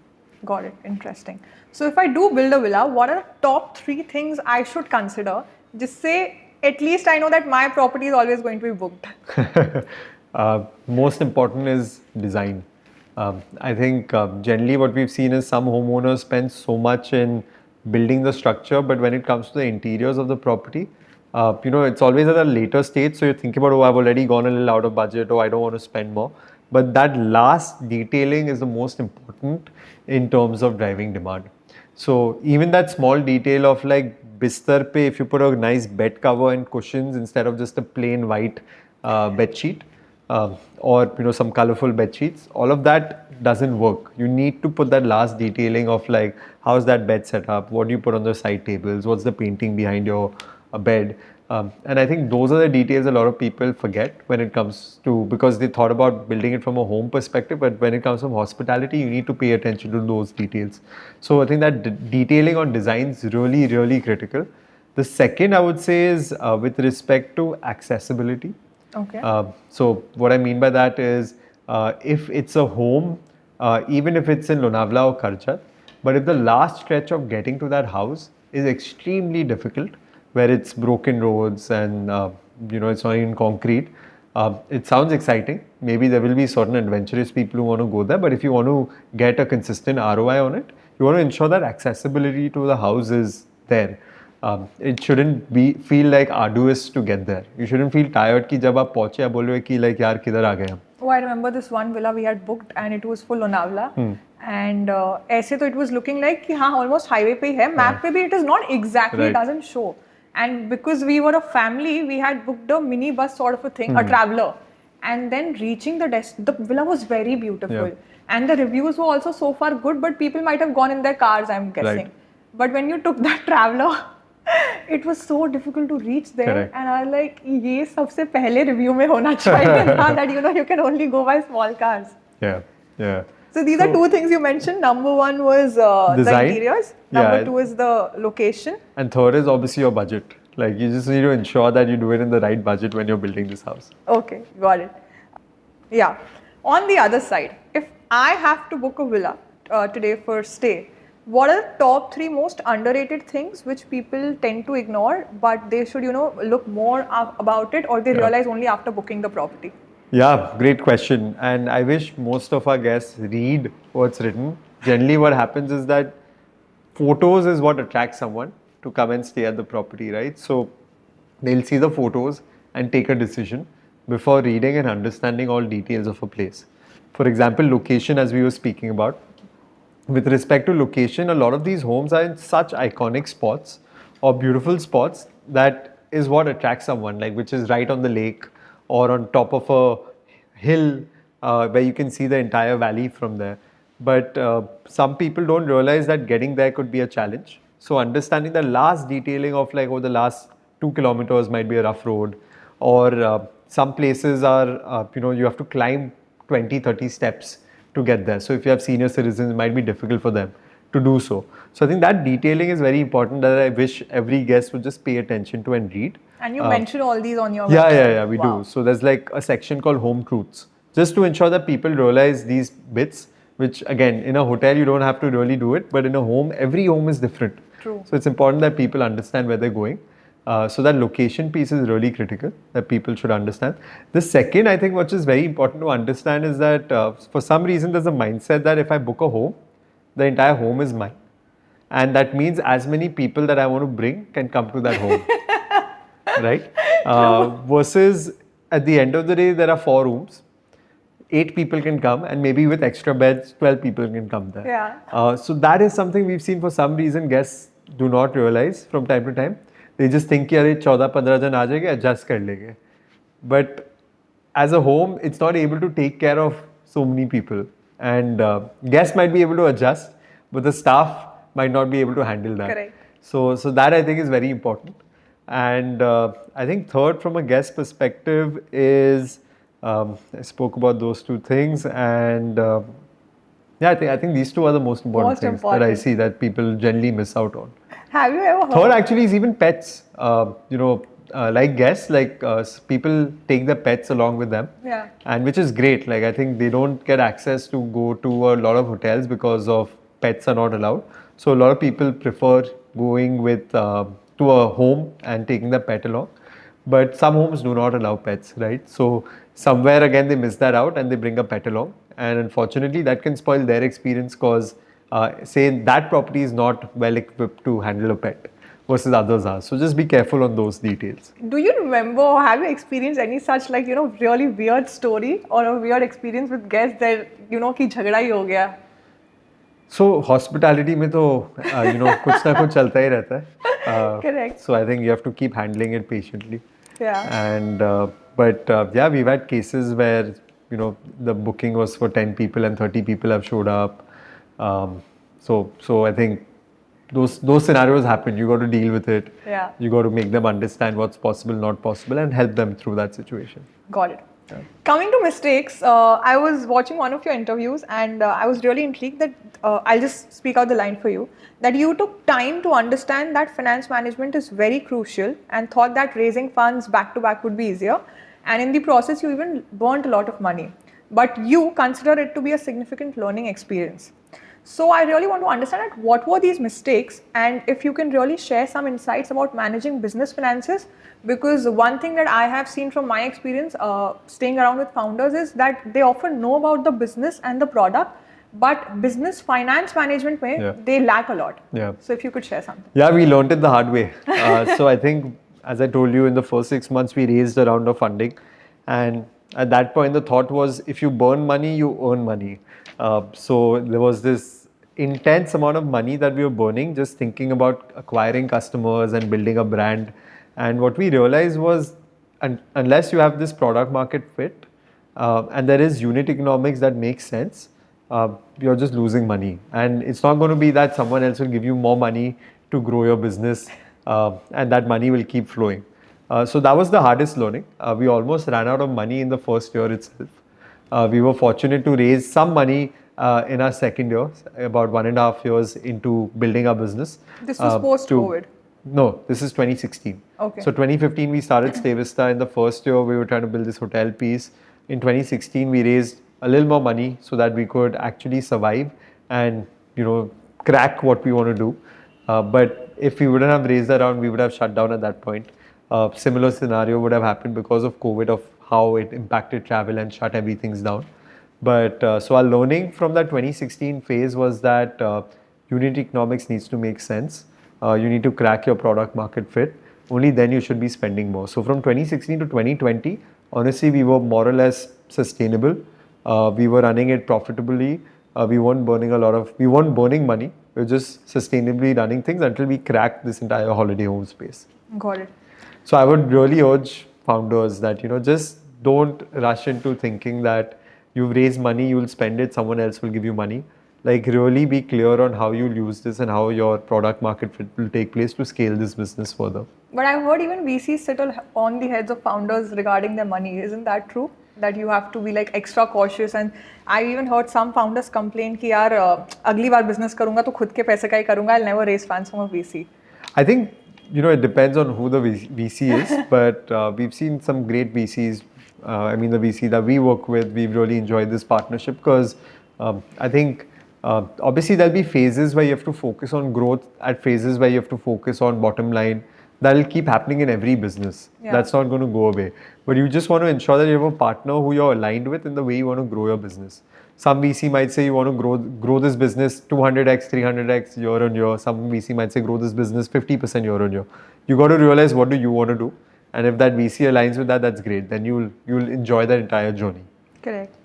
Speaker 2: Got it. Interesting. So if I do build a villa, what are the top 3 things I should consider? Just say, at least I know that my property is always going to be booked.
Speaker 1: Most important is design. I think generally what we've seen is some homeowners spend so much in building the structure, but when it comes to the interiors of the property, it's always at a later stage. So you think about, oh, I've already gone a little out of budget, or I don't want to spend more. But that last detailing is the most important in terms of driving demand. So even that small detail of like bistar pe, if you put a nice bed cover and cushions instead of just a plain white bed sheet, or some colorful bed sheets, all of that doesn't work. You need to put that last detailing of like how's that bed set up, what do you put on the side tables, what's the painting behind your bed. And I think those are the details a lot of people forget when it comes to, because they thought about building it from a home perspective, but when it comes from hospitality, you need to pay attention to those details. So I think that detailing on design is really, really critical. The second I would say is with respect to accessibility.
Speaker 2: Okay.
Speaker 1: So what I mean by that is if it's a home, even if it's in Lonavala or Karjat, but if the last stretch of getting to that house is extremely difficult, where it's broken roads and it's not in concrete, it sounds exciting. Maybe there will be certain adventurous people who want to go there, but if you want to get a consistent ROI on it, you want to ensure that accessibility to the house is there. It shouldn't feel like arduous to get there. You shouldn't feel tired कि जब आप पहुंचे आप बोल रहे हो कि like यार किधर आ गए हम.
Speaker 2: Oh, I remember this one villa we had booked and it was for Lonavala. And ऐसे तो it was looking like कि हाँ almost highway पे ही है. Map पे भी it is not exactly,
Speaker 1: Right.
Speaker 2: it doesn't show. And because we were a family, we had booked a mini bus sort of a thing, a traveler. And then reaching the villa was very beautiful.
Speaker 1: Yeah.
Speaker 2: And the reviews were also so far good, but people might have gone in their cars, I'm guessing.
Speaker 1: Right.
Speaker 2: But when you took that traveler, it was so difficult to reach there.
Speaker 1: Correct.
Speaker 2: And I was like, ये सबसे पहले review में होना चाहिए ना, that you can only go by small cars.
Speaker 1: Yeah.
Speaker 2: So these are 2 things you mentioned. Number 1 was the
Speaker 1: Design.
Speaker 2: interiors. Number
Speaker 1: Yeah.
Speaker 2: 2 is the location.
Speaker 1: And third is obviously your budget. Like you just need to ensure that you do it in the right budget when you're building this house.
Speaker 2: Okay, got it. Yeah. On the other side, if I have to book a villa today for stay, what are the top 3 most underrated things which people tend to ignore, but they should, look more about it, or they realize only after booking the property?
Speaker 1: Yeah, great question. And I wish most of our guests read what's written. Generally, what happens is that photos is what attracts someone to come and stay at the property, right? So they'll see the photos and take a decision before reading and understanding all details of a place. For example, location, as we were speaking about. With respect to location, a lot of these homes are in such iconic spots or beautiful spots that is what attracts someone, like which is right on the lake or on top of a hill where you can see the entire valley from there. But some people don't realize that getting there could be a challenge. So understanding the last detailing of like, the last 2 kilometers might be a rough road, or some places are, you have to climb 20-30 steps to get there. So if you have senior citizens, it might be difficult for them to do so. So I think that detailing is very important, that I wish every guest would just pay attention to and read.
Speaker 2: And you mention all these on your
Speaker 1: Yeah,
Speaker 2: website.
Speaker 1: we
Speaker 2: Wow.
Speaker 1: do. So there's like a section called Home Truths, just to ensure that people realize these bits, which again, in a hotel, you don't have to really do it, but in a home, every home is different.
Speaker 2: True.
Speaker 1: So it's important that people understand where they're going. So that location piece is really critical, that people should understand. The second, I think, which is very important to understand is that for some reason, there's a mindset that if I book a home, the entire home is mine. And that means as many people that I want to bring can come to that home. Right? Versus at the end of the day, there are 4 rooms. 8 people can come, and maybe with extra beds, 12 people can come there.
Speaker 2: Yeah.
Speaker 1: So that is something we've seen for some reason guests do not realize from time to time. They just think कि अरे 14-15 जन आ जाएंगे, adjust कर लेंगे. But as a home, it's not able to take care of so many people. And guests might be able to adjust, but the staff might not be able to handle that.
Speaker 2: Correct.
Speaker 1: So that I think is very important. And I think third, from a guest perspective, is I spoke about those 2 things, and I think these 2 are the most important things that I see that people generally miss out on.
Speaker 2: Have you ever heard?
Speaker 1: Third actually is even pets. Like guests, like people take their pets along with them.
Speaker 2: Yeah.
Speaker 1: And which is great. Like I think they don't get access to go to a lot of hotels because of pets are not allowed. So a lot of people prefer going with to a home and taking the pet along. But some homes do not allow pets, right? So somewhere again they miss that out and they bring a pet along. And unfortunately, that can spoil their experience because say that property is not well equipped to handle a pet versus others are. So just be careful on those details.
Speaker 2: Do you remember or have you experienced any such like, really weird story or a weird experience with guests that, कि झगड़ा ही हो गया?
Speaker 1: So hospitality में तो कुछ ना कुछ चलता ही रहता है.
Speaker 2: Correct.
Speaker 1: So I think you have to keep handling it patiently.
Speaker 2: Yeah.
Speaker 1: And yeah, we've had cases where the booking was for 10 people and 30 people have showed up. So I think those scenarios happen. You got to deal with it.
Speaker 2: Yeah.
Speaker 1: You got to make them understand what's possible, not possible, and help them through that situation.
Speaker 2: Got it. Yeah. Coming to mistakes, I was watching one of your interviews and I was really intrigued that I'll just speak out the line for you, that you took time to understand that finance management is very crucial and thought that raising funds back to back would be easier, and in the process you even burnt a lot of money, but you consider it to be a significant learning experience. So I really want to understand that what were these mistakes, and if you can really share some insights about managing business finances, because one thing that I have seen from my experience staying around with founders is that they often know about the business and the product, but business finance management they lack a lot.
Speaker 1: Yeah.
Speaker 2: So if you could share something.
Speaker 1: Yeah, we learned it the hard way. So I think, as I told you, in the first 6 months we raised a round of funding, and at that point the thought was, if you burn money, you earn money. So there was this intense amount of money that we were burning just thinking about acquiring customers and building a brand. And what we realized was, unless you have this product market fit and there is unit economics that makes sense, you're just losing money. And it's not going to be that someone else will give you more money to grow your business and that money will keep flowing. So that was the hardest learning. We almost ran out of money in the first year itself. We were fortunate to raise some money in our second year, about 1.5 years into building our business.
Speaker 2: This was post-COVID?
Speaker 1: No, this is 2016.
Speaker 2: Okay.
Speaker 1: So 2015 we started Stay Vista. In the first year we were trying to build this hotel piece. In 2016 we raised a little more money so that we could actually survive and crack what we want to do. But if we wouldn't have raised that round, we would have shut down at that point. Similar scenario would have happened because of COVID, of how it impacted travel and shut everything down. But so our learning from that 2016 phase was that unit economics needs to make sense. You need to crack your product market fit. Only then you should be spending more. So from 2016 to 2020, honestly, we were more or less sustainable. We were running it profitably. We weren't burning money. We were just sustainably running things until we cracked this entire holiday home space.
Speaker 2: Got it.
Speaker 1: So I would really urge founders that, just don't rush into thinking that you've raised money, you'll spend it, someone else will give you money. Like, really be clear on how you'll use this and how your product market fit will take place to scale this business further.
Speaker 2: But I've heard even VCs sit on the heads of founders regarding their money. Isn't that true? That you have to be like extra cautious, and I even heard some founders complain कि यार अगली बार business करूँगा तो खुद के पैसे का ही करूँगा. I'll never raise funds from a VC.
Speaker 1: I think it depends on who the VC is, but we've seen some great VCs. I mean, the VC that we work with, we've really enjoyed this partnership because I think obviously there'll be phases where you have to focus on growth, at phases where you have to focus on bottom line. That'll keep happening in every business. Yeah. That's not going to go away. But you just want to ensure that you have a partner who you're aligned with in the way you want to grow your business. Some VC might say you want to grow this business 200x, 300x year on year. Some VC might say grow this business 50% year on year. You got to realize what do you want to do, and if that VC aligns with that, that's great. Then you'll enjoy that entire journey.
Speaker 2: Correct.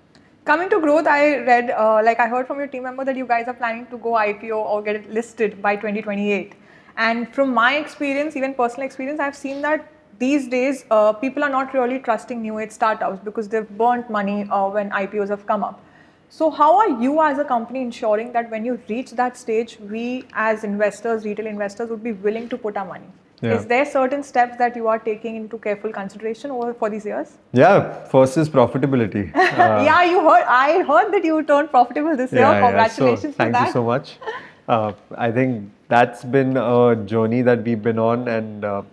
Speaker 2: Coming to growth, I read, I heard from your team member that you guys are planning to go IPO or get it listed by 2028. And from my experience, even personal experience, I've seen that these days people are not really trusting new age startups because they've burnt money when IPOs have come up. So how are you as a company ensuring that when you reach that stage, we as investors, retail investors, would be willing to put our money? Yeah. Is there certain steps that you are taking into careful consideration for these years? Yeah,
Speaker 1: first is profitability.
Speaker 2: Yeah, I heard that you turned profitable this year. Congratulations
Speaker 1: for that. Thank you so much. I think that's been a journey that we've been on, and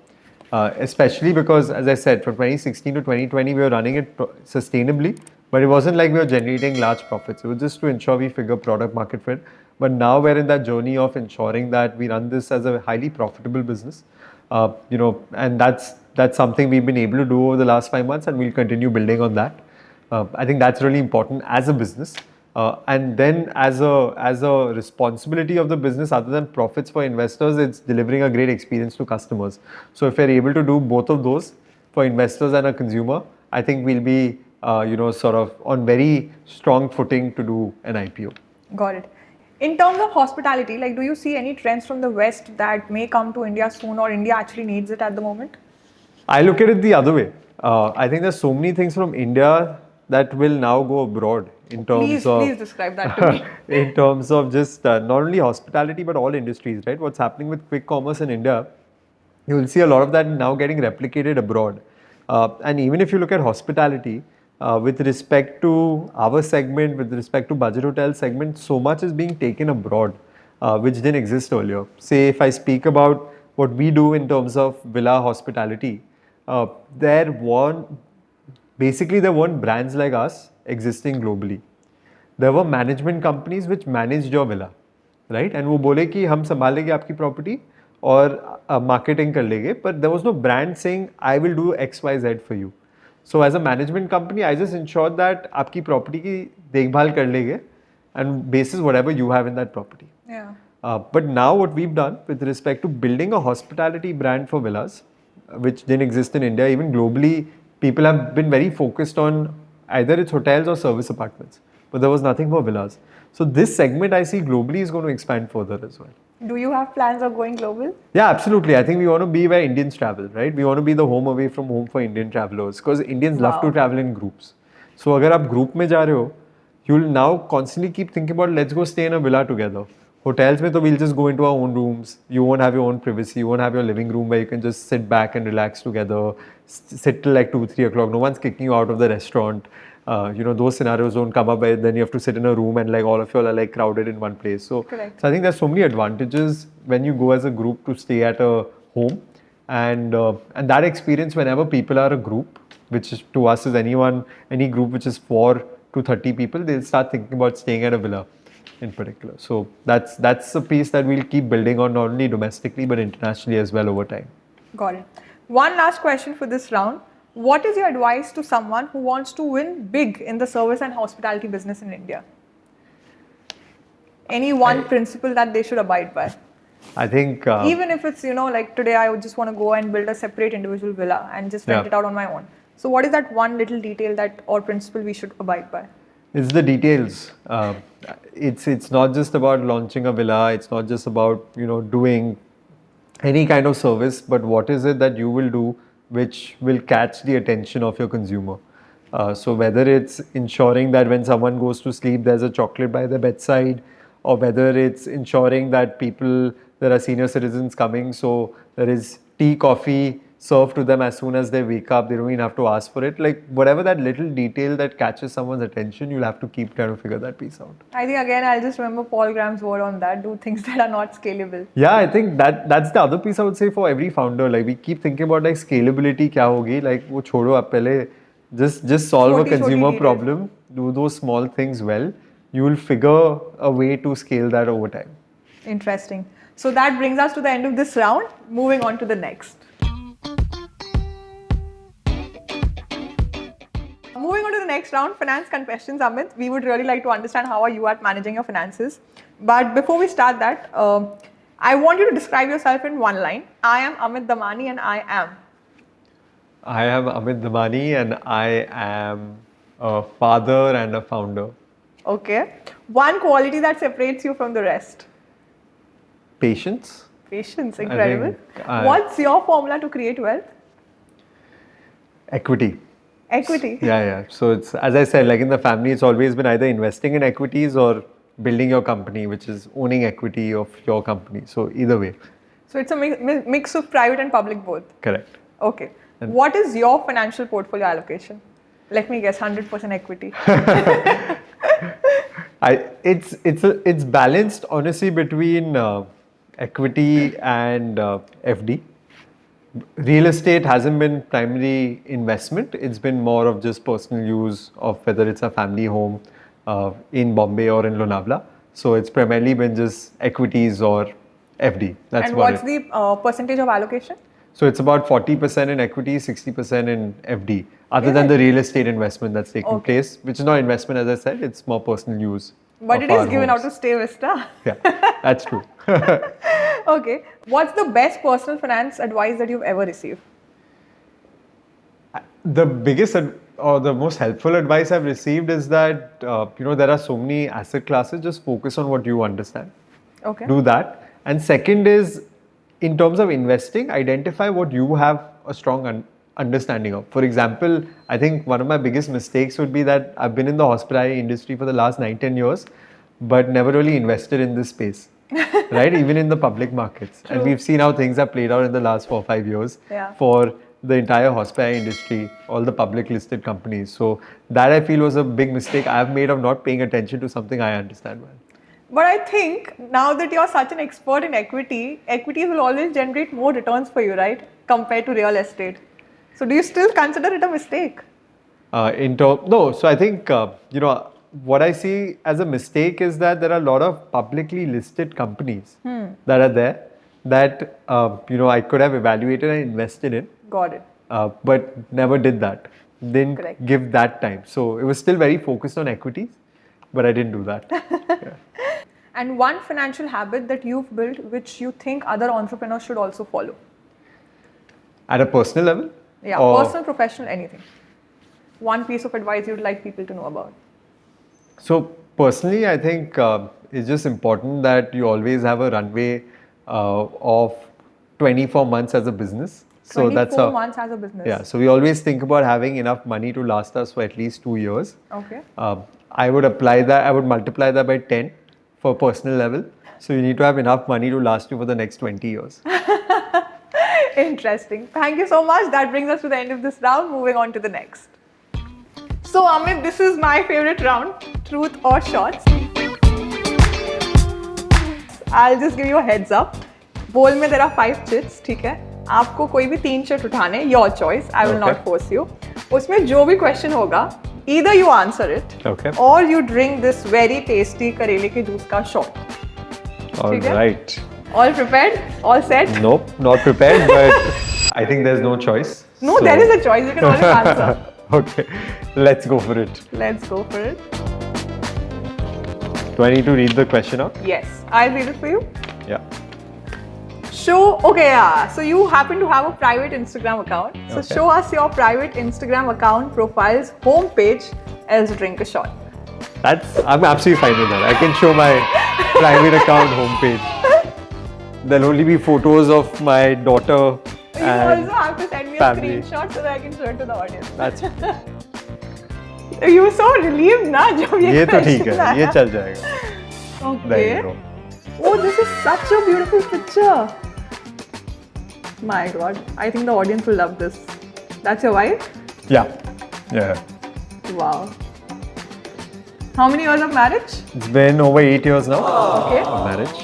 Speaker 1: especially because, as I said, from 2016 to 2020, we were running it sustainably, but it wasn't like we were generating large profits. It was just to ensure we figure product market fit. But now we're in that journey of ensuring that we run this as a highly profitable business. And that's something we've been able to do over the last 5 months, and we'll continue building on that. I think that's really important as a business. And then as a responsibility of the business, other than profits for investors, it's delivering a great experience to customers. So if we're able to do both of those for investors and a consumer, I think we'll be sort of on very strong footing to do an IPO.
Speaker 2: Got it. In terms of hospitality, like, do you see any trends from the West that may come to India soon, or India actually needs it at the moment?
Speaker 1: I look at it the other way. I think there's so many things from India that will now go abroad in terms of...
Speaker 2: Please describe that to me.
Speaker 1: In terms of just not only hospitality, but all industries, right? What's happening with quick commerce in India, you will see a lot of that now getting replicated abroad. And even if you look at hospitality, with respect to our segment, with respect to budget hotel segment, so much is being taken abroad, which didn't exist earlier. Say if I speak about what we do in terms of villa hospitality, there weren't brands like us existing globally. There were management companies which managed your villa, right? And वो बोले कि हम संभाल लेंगे आपकी property और marketing कर लेंगे, but there was no brand saying I will do XYZ for you. So as a management company, I just ensured that आपकी property की देखभाल कर लेंगे and basis whatever you have in that property.
Speaker 2: Yeah.
Speaker 1: But now what we've done with respect to building a hospitality brand for villas, which didn't exist in India, even globally, people have been very focused on either it's hotels or service apartments, but there was nothing for villas. So this segment I see globally is going to expand further as well.
Speaker 2: Do you have plans of going global?
Speaker 1: Yeah, absolutely. I think we want to be where Indians travel, right? We want to be the home away from home for Indian travelers, because Indians love to travel in groups. So अगर आप group में जा रहे हो, you'll now constantly keep thinking about let's go stay in a villa together. Hotels mein, we'll just go into our own rooms. You won't have your own privacy. You won't have your living room where you can just sit back and relax together, sit till like 2-3 o'clock. No one's kicking you out of the restaurant. Those scenarios don't come up where then you have to sit in a room and like all of you are like crowded in one place. So I think there's so many advantages when you go as a group to stay at a home. And that experience, whenever people are a group, which is, to us is any group which is 4 to 30 people, they'll start thinking about staying at a villa in particular. So that's a piece that we'll keep building on, not only domestically but internationally as well over time.
Speaker 2: Got it. One last question for this round. What is your advice to someone who wants to win big in the service and hospitality business in India? Any one principle that they should abide by?
Speaker 1: I think...
Speaker 2: even if it's, like today I would just want to go and build a separate individual villa and just rent it out on my own. So what is that one little detail that or principle we should abide by?
Speaker 1: It's the details. It's not just about launching a villa. It's not just about, doing any kind of service, but what is it that you will do which will catch the attention of your consumer. So whether it's ensuring that when someone goes to sleep, there's a chocolate by the bedside, or whether it's ensuring that there are senior citizens coming, so there is tea, coffee served to them as soon as they wake up. They don't even have to ask for it. Like whatever that little detail that catches someone's attention, you'll have to keep trying to figure that piece out.
Speaker 2: I think again, I'll just remember Paul Graham's word on that. Do things that are not scalable.
Speaker 1: Yeah, I think that's the other piece I would say for every founder. Like we keep thinking about like scalability kya hogi, like wo chodo aap pehle just solve a consumer problem, do those small things well. You will figure a way to scale that over time.
Speaker 2: Interesting. So that brings us to the end of this round. Moving on to the next. Moving on to the next round, finance confessions, Amit. We would really like to understand how are you at managing your finances. But before we start that, I want you to describe yourself in one line. I am Amit Damani and I am.
Speaker 1: I am Amit Damani and I am a father and a founder.
Speaker 2: Okay. One quality that separates you from the rest.
Speaker 1: Patience.
Speaker 2: Patience, incredible. What's your formula to create wealth?
Speaker 1: Equity.
Speaker 2: Equity.
Speaker 1: Yeah. So it's, as I said, like in the family, it's always been either investing in equities or building your company, which is owning equity of your company. So either way.
Speaker 2: So it's a mix of private and public both.
Speaker 1: Correct.
Speaker 2: Okay. And what is your financial portfolio allocation? Let me guess, 100% equity.
Speaker 1: It's balanced honestly between equity and FD. Real estate hasn't been primary investment. It's been more of just personal use of whether it's a family home in Bombay or in Lonavala. So it's primarily been just equities or FD. That's
Speaker 2: And
Speaker 1: about
Speaker 2: what's
Speaker 1: it.
Speaker 2: the percentage of allocation?
Speaker 1: So it's about 40% in equity, 60% in FD, other than the real estate investment that's taking place, which is not investment, as I said, it's more personal use.
Speaker 2: But
Speaker 1: of
Speaker 2: it is
Speaker 1: our
Speaker 2: given out
Speaker 1: homes.
Speaker 2: to Stay Vista.
Speaker 1: Yeah, that's true.
Speaker 2: Okay. What's the best personal finance advice that you've ever received?
Speaker 1: The biggest or the most helpful advice I've received is that, there are so many asset classes, just focus on what you understand.
Speaker 2: Okay.
Speaker 1: Do that. And second is, in terms of investing, identify what you have a strong understanding of. For example, I think one of my biggest mistakes would be that I've been in the hospitality industry for the last 9-10 years, but never really invested in this space, right? Even in the public markets. And we've seen how things have played out in the last 4 or 5 years for the entire hospitality industry, all the public listed companies. So that I feel was a big mistake I've made of not paying attention to something I understand well.
Speaker 2: But I think now that you're such an expert in equity, equities will always generate more returns for you, right? Compared to real estate. So do you still consider it a mistake?
Speaker 1: No, so I think, what I see as a mistake is that there are a lot of publicly listed companies that are there that, I could have evaluated and invested in.
Speaker 2: Got it.
Speaker 1: But never did that. Didn't
Speaker 2: Correct.
Speaker 1: give that time. So it was still very focused on equities, but I didn't do that. Yeah.
Speaker 2: And one financial habit that you've built which you think other entrepreneurs should also follow?
Speaker 1: At a personal level?
Speaker 2: Yeah,
Speaker 1: Or-
Speaker 2: personal, professional, anything. One piece of advice you'd like people to know about.
Speaker 1: So personally, I think it's just important that you always have a runway of 24 months as a business. So
Speaker 2: 24
Speaker 1: that's how.
Speaker 2: months as a business.
Speaker 1: Yeah. So we always think about having enough money to last us for at least 2 years.
Speaker 2: Okay.
Speaker 1: I would apply that. I would multiply that by 10 for personal level. So you need to have enough money to last you for the next 20 years.
Speaker 2: Interesting. Thank you so much. That brings us to the end of this round. Moving on to the next. So Amit, this is my favorite round, truth or shots. I'll just give you a heads up. Bowl में there are 5 chits, ठीक है? आपको कोई भी 3 chit उठाने, your choice. I will not force you. उसमें जो भी question होगा, either you answer it,
Speaker 1: Okay.
Speaker 2: or you drink this very tasty करेले के जूस का shot.
Speaker 1: All
Speaker 2: ठीक है?
Speaker 1: right.
Speaker 2: All prepared? All set?
Speaker 1: Nope, not prepared, but I think there's no choice.
Speaker 2: No,
Speaker 1: So-
Speaker 2: there is a choice. You can always answer.
Speaker 1: Okay, let's go for it.
Speaker 2: Let's go for it.
Speaker 1: Do I need to read the question out?
Speaker 2: Yes, I'll read it for you.
Speaker 1: Yeah.
Speaker 2: So you happen to have a private Instagram account. So
Speaker 1: Okay.
Speaker 2: show us your private Instagram account profile's homepage as Drink a Shot.
Speaker 1: I'm absolutely fine with that. I can show my private account homepage. There'll only be photos of my daughter
Speaker 2: You
Speaker 1: and
Speaker 2: also have to send me
Speaker 1: family.
Speaker 2: a screenshot so that I can show it to the audience.
Speaker 1: that's
Speaker 2: You were so relieved ना जब ये
Speaker 1: ये तो ठीक
Speaker 2: question
Speaker 1: है, ये
Speaker 2: आया.
Speaker 1: चल जाएगा. There you
Speaker 2: Okay.
Speaker 1: go.
Speaker 2: Oh, this is such a beautiful picture. My God, I think the audience will love this. That's your wife?
Speaker 1: Yeah. Yeah.
Speaker 2: Wow. How many years of marriage?
Speaker 1: It's been over 8 years now
Speaker 2: Okay.
Speaker 1: of marriage,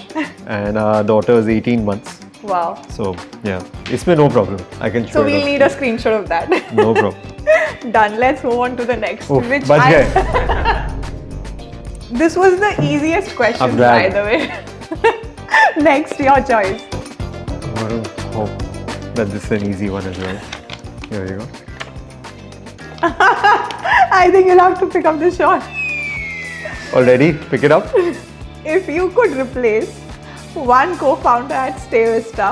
Speaker 1: and our daughter is 18 months.
Speaker 2: Wow.
Speaker 1: So yeah, it's been no problem. I can show
Speaker 2: So
Speaker 1: it
Speaker 2: we'll
Speaker 1: off.
Speaker 2: need a screenshot of that.
Speaker 1: No problem.
Speaker 2: Done. Let's move on to the next.
Speaker 1: Oof,
Speaker 2: which
Speaker 1: बच
Speaker 2: I-
Speaker 1: गए.
Speaker 2: This was the easiest question,
Speaker 1: I'm
Speaker 2: by
Speaker 1: glad.
Speaker 2: the way. Next, your choice.
Speaker 1: I want to hope that this is an easy one as well. Here you go.
Speaker 2: I think you'll have to pick up the shot.
Speaker 1: Already? Pick it up?
Speaker 2: If you could replace one co-founder at Stay Vista,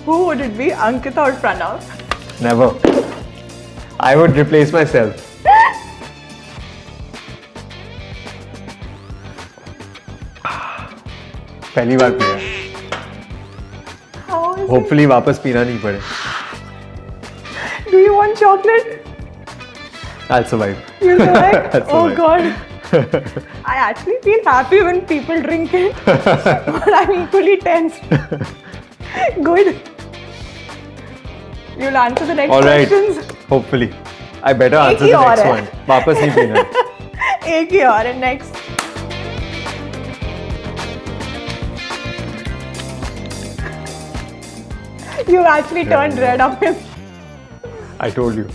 Speaker 2: who would it be, Ankita or Pranav?
Speaker 1: Never. I would replace myself. पहली बार पिया.
Speaker 2: How is
Speaker 1: Hopefully वापस पीना नहीं पड़े.
Speaker 2: it? Do you want chocolate?
Speaker 1: I'll survive.
Speaker 2: You'll survive?
Speaker 1: I'll
Speaker 2: Oh
Speaker 1: survive.
Speaker 2: God. I actually feel happy when people drink it, but I'm equally tense. Good. You'll answer the next
Speaker 1: All right.
Speaker 2: questions.
Speaker 1: Hopefully. I better
Speaker 2: एक
Speaker 1: answer
Speaker 2: he
Speaker 1: the
Speaker 2: और
Speaker 1: next
Speaker 2: है.
Speaker 1: one. वापस नहीं पीना.
Speaker 2: एक ही और है next. You actually turned red on him.
Speaker 1: I told you.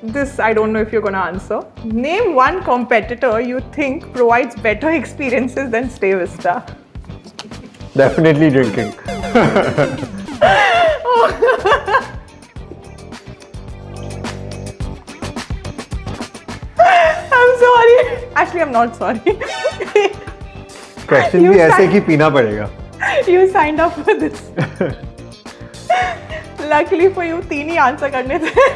Speaker 2: This I don't know if you're gonna answer. Name one competitor you think provides better experiences than Stay Vista.
Speaker 1: Definitely drinking.
Speaker 2: I'm sorry. Actually, I'm not sorry.
Speaker 1: Question
Speaker 2: You
Speaker 1: भी ऐसे
Speaker 2: signed-
Speaker 1: कि पीना पड़ेगा.
Speaker 2: You signed up for this. Luckily for you, तीन ही answer करने थे.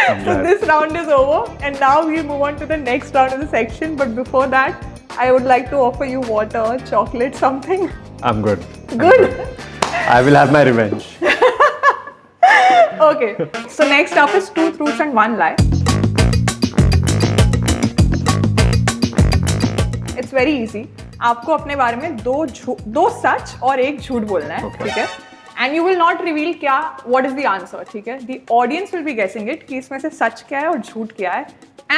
Speaker 2: So
Speaker 1: glad.
Speaker 2: this round is over, and now we move on to the next round of the section. But before that, I would like to offer you water, chocolate, something.
Speaker 1: I'm good.
Speaker 2: Good.
Speaker 1: I will have my revenge.
Speaker 2: Okay. So next up is 2 truths and 1 lie. It's very easy. आपको अपने बारे में दो सच और एक झूठ बोलना है,
Speaker 1: Okay.
Speaker 2: ठीक है? And you will not reveal क्या what is the answer, ठीक है? The audience will be guessing it कि इसमें से सच क्या है और झूठ क्या है.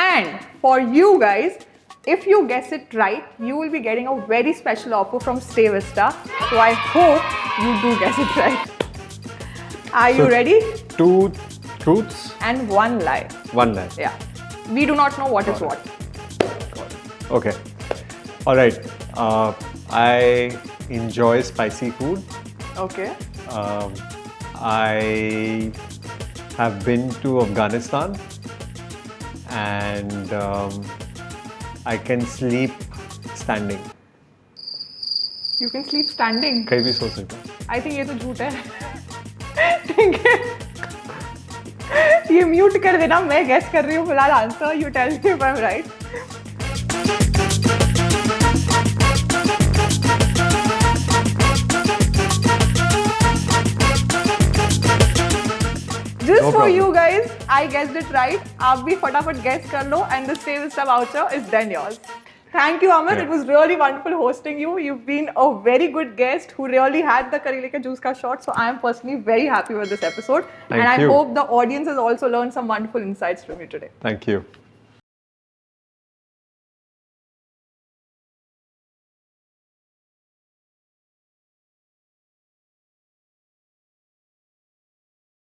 Speaker 2: And for you guys, if you guess it right, you will be getting a very special offer from Stay Vista. So I hope you do guess it right. Are you
Speaker 1: So-
Speaker 2: ready?
Speaker 1: 2 truths,
Speaker 2: And 1 lie.
Speaker 1: 1 lie.
Speaker 2: Yeah. We do not know what is what.
Speaker 1: Okay. All right. I enjoy spicy food.
Speaker 2: Okay.
Speaker 1: I have been to Afghanistan, and I can sleep standing.
Speaker 2: You can sleep standing.
Speaker 1: कहीं भी सो सकता हूँ.
Speaker 2: I think ये तो झूठ है. ठीक है. ये म्यूट कर देना. मैं गेस कर रही हूँ फिलहाल answer. You tell me if I'm right. Just
Speaker 1: No
Speaker 2: for
Speaker 1: problem.
Speaker 2: you guys, I guessed it right. आप भी फटाफट guess कर लो and the Stay Vista voucher is then yours. Thank you, Amar.
Speaker 1: Yeah.
Speaker 2: It was really wonderful hosting you. You've been a very good guest who really had the Kareli ke juice ka shot. So I am personally very happy with this episode.
Speaker 1: Thank
Speaker 2: and I
Speaker 1: you.
Speaker 2: hope the audience has also learned some wonderful insights from you today.
Speaker 1: Thank you.